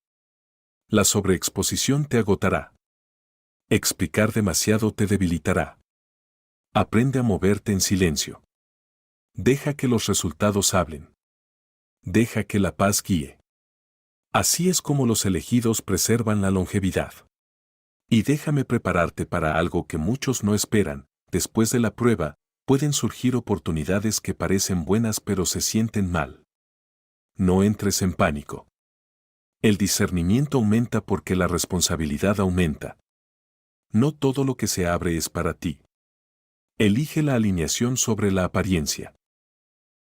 La sobreexposición te agotará. Explicar demasiado te debilitará. Aprende a moverte en silencio. Deja que los resultados hablen. Deja que la paz guíe. Así es como los elegidos preservan la longevidad. Y déjame prepararte para algo que muchos no esperan. Después de la prueba, pueden surgir oportunidades que parecen buenas pero se sienten mal. No entres en pánico. El discernimiento aumenta porque la responsabilidad aumenta. No todo lo que se abre es para ti. Elige la alineación sobre la apariencia.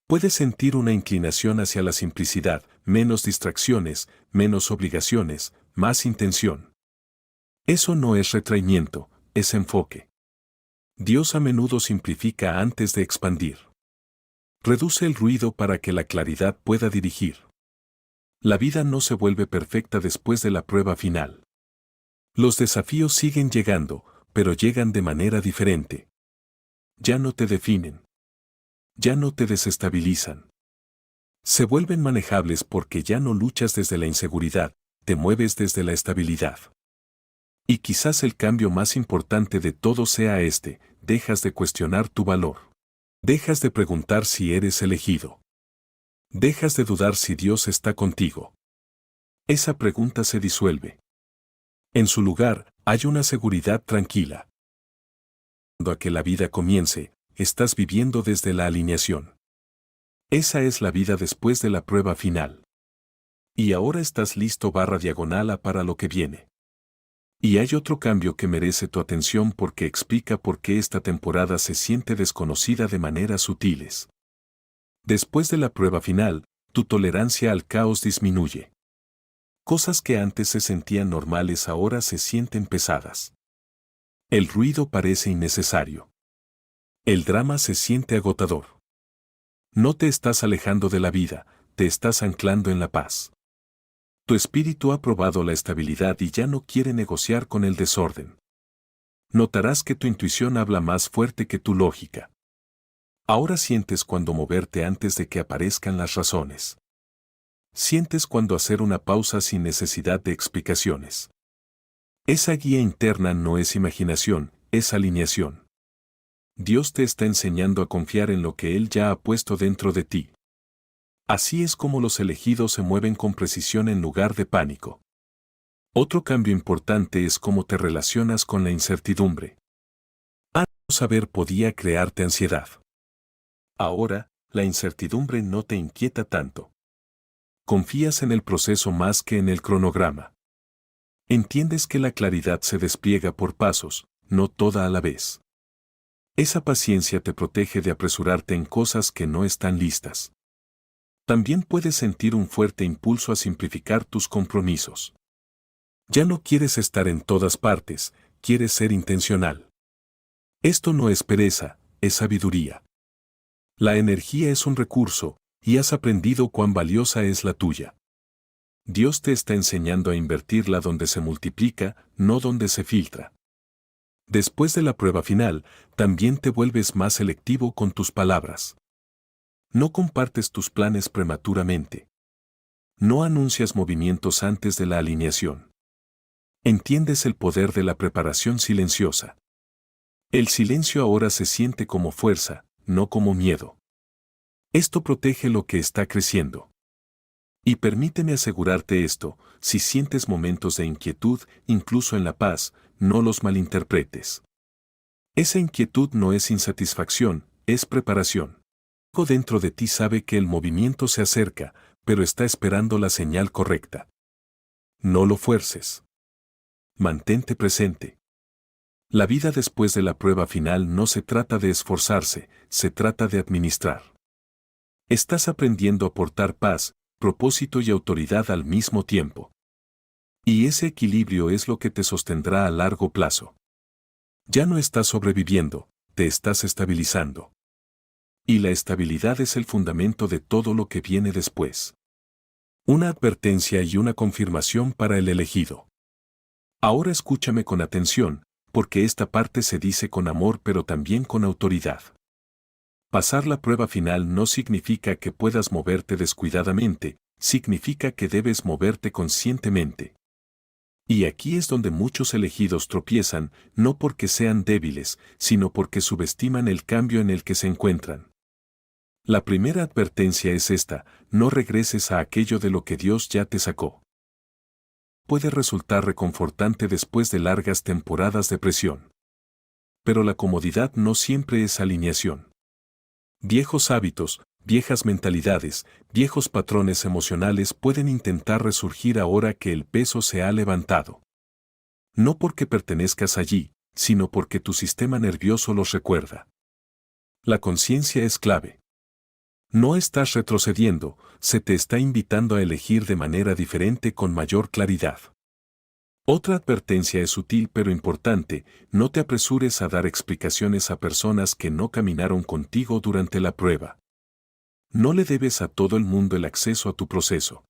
Puedes sentir una inclinación hacia la simplicidad, menos distracciones, menos obligaciones, más intención. Eso no es retraimiento, es enfoque. Dios a menudo simplifica antes de expandir. Reduce el ruido para que la claridad pueda dirigir. La vida no se vuelve perfecta después de la prueba final. Los desafíos siguen llegando, pero llegan de manera diferente. Ya no te definen. Ya no te desestabilizan. Se vuelven manejables porque ya no luchas desde la inseguridad, te mueves desde la estabilidad. Y quizás el cambio más importante de todo sea este: dejas de cuestionar tu valor. Dejas de preguntar si eres elegido. Dejas de dudar si Dios está contigo. Esa pregunta se disuelve. En su lugar, hay una seguridad tranquila. Cuando a que la vida comience, estás viviendo desde la alineación. Esa es la vida después de la prueba final. Y ahora estás listo /diagonal para lo que viene. Y hay otro cambio que merece tu atención porque explica por qué esta temporada se siente desconocida de maneras sutiles. Después de la prueba final, tu tolerancia al caos disminuye. Cosas que antes se sentían normales ahora se sienten pesadas. El ruido parece innecesario. El drama se siente agotador. No te estás alejando de la vida, te estás anclando en la paz. Tu espíritu ha probado la estabilidad y ya no quiere negociar con el desorden. Notarás que tu intuición habla más fuerte que tu lógica. Ahora sientes cuando moverte antes de que aparezcan las razones. Sientes cuando hacer una pausa sin necesidad de explicaciones. Esa guía interna no es imaginación, es alineación. Dios te está enseñando a confiar en lo que Él ya ha puesto dentro de ti. Así es como los elegidos se mueven con precisión en lugar de pánico. Otro cambio importante es cómo te relacionas con la incertidumbre. Antes no saber podía crearte ansiedad. Ahora, la incertidumbre no te inquieta tanto. Confías en el proceso más que en el cronograma. Entiendes que la claridad se despliega por pasos, no toda a la vez. Esa paciencia te protege de apresurarte en cosas que no están listas. También puedes sentir un fuerte impulso a simplificar tus compromisos. Ya no quieres estar en todas partes, quieres ser intencional. Esto no es pereza, es sabiduría. La energía es un recurso, y has aprendido cuán valiosa es la tuya. Dios te está enseñando a invertirla donde se multiplica, no donde se filtra. Después de la prueba final, también te vuelves más selectivo con tus palabras. No compartes tus planes prematuramente. No anuncias movimientos antes de la alineación. Entiendes el poder de la preparación silenciosa. El silencio ahora se siente como fuerza, no como miedo. Esto protege lo que está creciendo. Y permíteme asegurarte esto: si sientes momentos de inquietud, incluso en la paz, no los malinterpretes. Esa inquietud no es insatisfacción, es preparación. Algo dentro de ti sabe que el movimiento se acerca, pero está esperando la señal correcta. No lo fuerces. Mantente presente. La vida después de la prueba final no se trata de esforzarse, se trata de administrar. Estás aprendiendo a aportar paz, propósito y autoridad al mismo tiempo. Y ese equilibrio es lo que te sostendrá a largo plazo. Ya no estás sobreviviendo, te estás estabilizando. Y la estabilidad es el fundamento de todo lo que viene después. Una advertencia y una confirmación para el elegido. Ahora escúchame con atención, porque esta parte se dice con amor pero también con autoridad. Pasar la prueba final no significa que puedas moverte descuidadamente, significa que debes moverte conscientemente. Y aquí es donde muchos elegidos tropiezan, no porque sean débiles, sino porque subestiman el cambio en el que se encuentran. La primera advertencia es esta: no regreses a aquello de lo que Dios ya te sacó. Puede resultar reconfortante después de largas temporadas de presión. Pero la comodidad no siempre es alineación. Viejos hábitos, viejas mentalidades, viejos patrones emocionales pueden intentar resurgir ahora que el peso se ha levantado. No porque pertenezcas allí, sino porque tu sistema nervioso los recuerda. La conciencia es clave. No estás retrocediendo, se te está invitando a elegir de manera diferente con mayor claridad. Otra advertencia es sutil pero importante: no te apresures a dar explicaciones a personas que no caminaron contigo durante la prueba. No le debes a todo el mundo el acceso a tu proceso.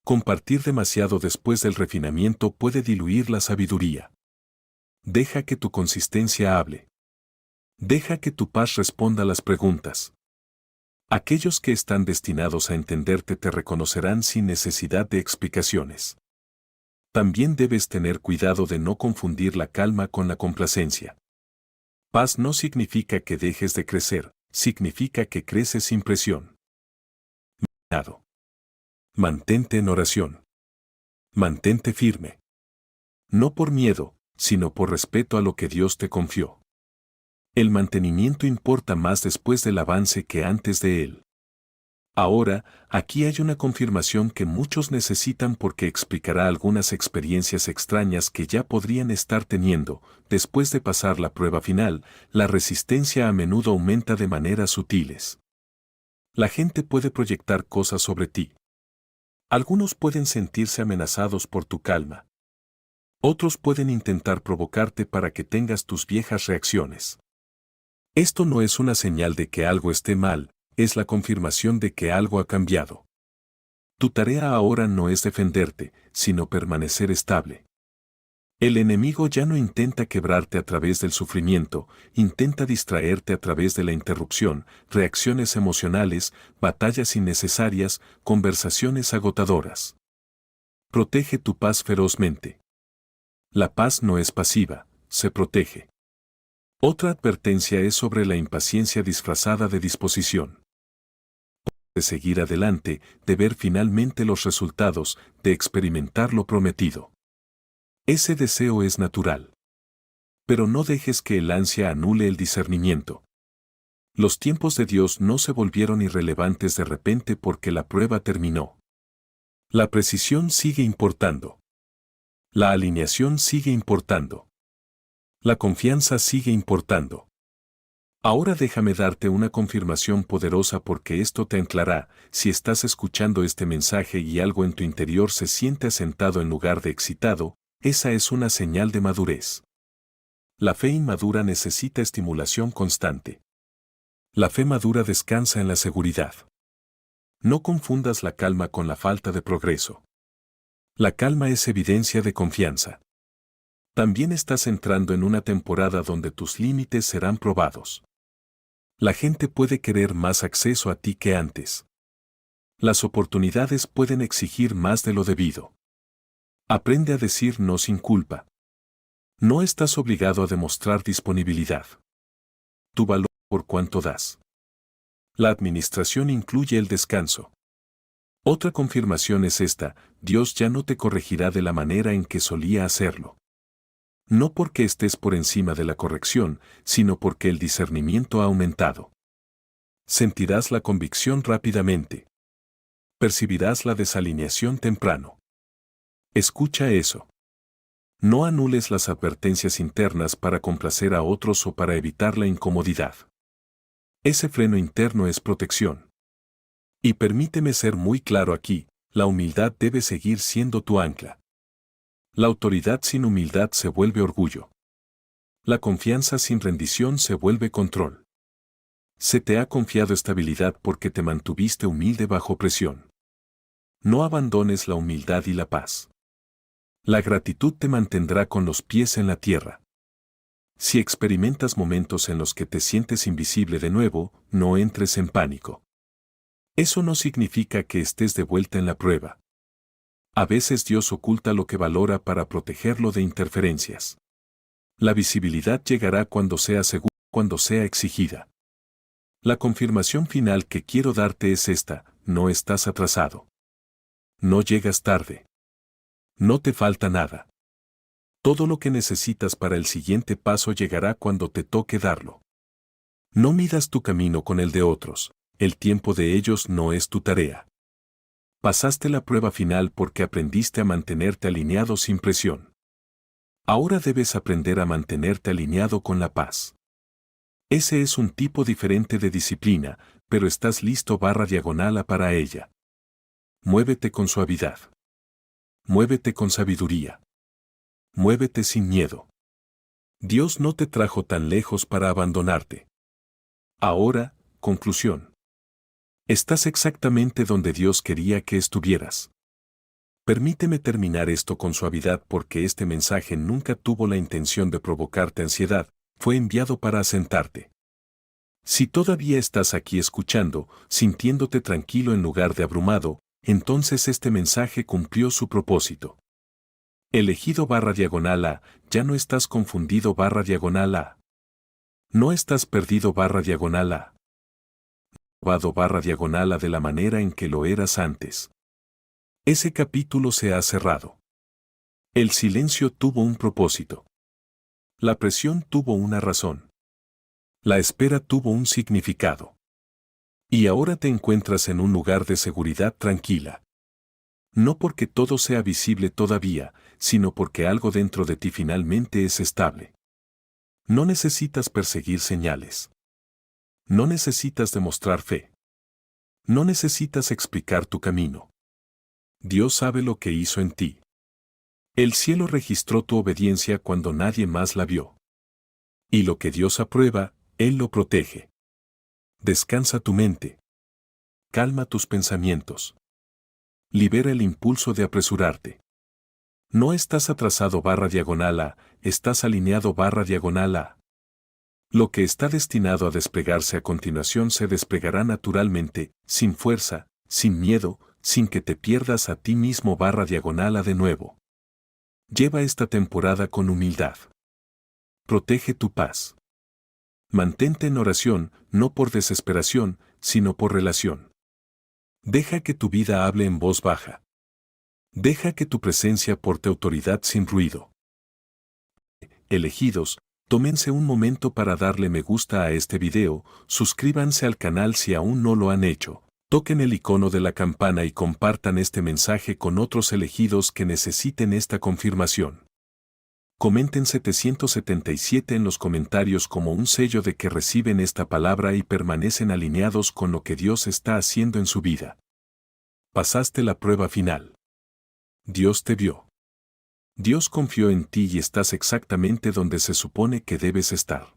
Compartir demasiado después del refinamiento puede diluir la sabiduría. Deja que tu consistencia hable. Deja que tu paz responda a las preguntas. Aquellos que están destinados a entenderte te reconocerán sin necesidad de explicaciones. También debes tener cuidado de no confundir la calma con la complacencia. Paz no significa que dejes de crecer, significa que creces sin presión. Mantente en oración. Mantente firme. No por miedo, sino por respeto a lo que Dios te confió. El mantenimiento importa más después del avance que antes de él. Ahora, aquí hay una confirmación que muchos necesitan porque explicará algunas experiencias extrañas que ya podrían estar teniendo. Después de pasar la prueba final, la resistencia a menudo aumenta de maneras sutiles. La gente puede proyectar cosas sobre ti. Algunos pueden sentirse amenazados por tu calma. Otros pueden intentar provocarte para que tengas tus viejas reacciones. Esto no es una señal de que algo esté mal, es la confirmación de que algo ha cambiado. Tu tarea ahora no es defenderte, sino permanecer estable. El enemigo ya no intenta quebrarte a través del sufrimiento, intenta distraerte a través de la interrupción, reacciones emocionales, batallas innecesarias, conversaciones agotadoras. Protege tu paz ferozmente. La paz no es pasiva, se protege. Otra advertencia es sobre la impaciencia disfrazada de disposición. De seguir adelante, de ver finalmente los resultados, de experimentar lo prometido. Ese deseo es natural. Pero no dejes que el ansia anule el discernimiento. Los tiempos de Dios no se volvieron irrelevantes de repente porque la prueba terminó. La precisión sigue importando. La alineación sigue importando. La confianza sigue importando. Ahora déjame darte una confirmación poderosa porque esto te anclará. Si estás escuchando este mensaje y algo en tu interior se siente asentado en lugar de excitado, esa es una señal de madurez. La fe inmadura necesita estimulación constante. La fe madura descansa en la seguridad. No confundas la calma con la falta de progreso. La calma es evidencia de confianza. También estás entrando en una temporada donde tus límites serán probados. La gente puede querer más acceso a ti que antes. Las oportunidades pueden exigir más de lo debido. Aprende a decir no sin culpa. No estás obligado a demostrar disponibilidad. Tu valor por cuánto das. La administración incluye el descanso. Otra confirmación es esta: Dios ya no te corregirá de la manera en que solía hacerlo. No porque estés por encima de la corrección, sino porque el discernimiento ha aumentado. Sentirás la convicción rápidamente. Percibirás la desalineación temprano. Escucha eso. No anules las advertencias internas para complacer a otros o para evitar la incomodidad. Ese freno interno es protección. Y permíteme ser muy claro aquí, la humildad debe seguir siendo tu ancla. La autoridad sin humildad se vuelve orgullo. La confianza sin rendición se vuelve control. Se te ha confiado estabilidad porque te mantuviste humilde bajo presión. No abandones la humildad y la paz. La gratitud te mantendrá con los pies en la tierra. Si experimentas momentos en los que te sientes invisible de nuevo, no entres en pánico. Eso no significa que estés de vuelta en la prueba. A veces Dios oculta lo que valora para protegerlo de interferencias. La visibilidad llegará cuando sea segura, cuando sea exigida. La confirmación final que quiero darte es esta: no estás atrasado. No llegas tarde. No te falta nada. Todo lo que necesitas para el siguiente paso llegará cuando te toque darlo. No midas tu camino con el de otros, el tiempo de ellos no es tu tarea. Pasaste la prueba final porque aprendiste a mantenerte alineado sin presión. Ahora debes aprender a mantenerte alineado con la paz. Ese es un tipo diferente de disciplina, pero estás listo /diagonal para ella. Muévete con suavidad. Muévete con sabiduría. Muévete sin miedo. Dios no te trajo tan lejos para abandonarte. Ahora, conclusión. Estás exactamente donde Dios quería que estuvieras. Permíteme terminar esto con suavidad porque este mensaje nunca tuvo la intención de provocarte ansiedad, fue enviado para asentarte. Si todavía estás aquí escuchando, sintiéndote tranquilo en lugar de abrumado, entonces este mensaje cumplió su propósito. Elegido /diagonal A, ya no estás confundido /diagonal A. No estás perdido /diagonal A. Probado /diagonal A de la manera en que lo eras antes. Ese capítulo se ha cerrado. El silencio tuvo un propósito. La presión tuvo una razón. La espera tuvo un significado. Y ahora te encuentras en un lugar de seguridad tranquila. No porque todo sea visible todavía, sino porque algo dentro de ti finalmente es estable. No necesitas perseguir señales. No necesitas demostrar fe. No necesitas explicar tu camino. Dios sabe lo que hizo en ti. El cielo registró tu obediencia cuando nadie más la vio. Y lo que Dios aprueba, Él lo protege. Descansa tu mente. Calma tus pensamientos. Libera el impulso de apresurarte. No estás atrasado /diagonal A, estás alineado /diagonal A. Lo que está destinado a desplegarse a continuación se desplegará naturalmente, sin fuerza, sin miedo, sin que te pierdas a ti mismo /diagonal A de nuevo. Lleva esta temporada con humildad. Protege tu paz. Mantente en oración, no por desesperación, sino por relación. Deja que tu vida hable en voz baja. Deja que tu presencia porte autoridad sin ruido. Elegidos, tómense un momento para darle me gusta a este video, suscríbanse al canal si aún no lo han hecho, toquen el icono de la campana y compartan este mensaje con otros elegidos que necesiten esta confirmación. Comenten 777 en los comentarios como un sello de que reciben esta palabra y permanecen alineados con lo que Dios está haciendo en su vida. Pasaste la prueba final. Dios te vio. Dios confió en ti y estás exactamente donde se supone que debes estar.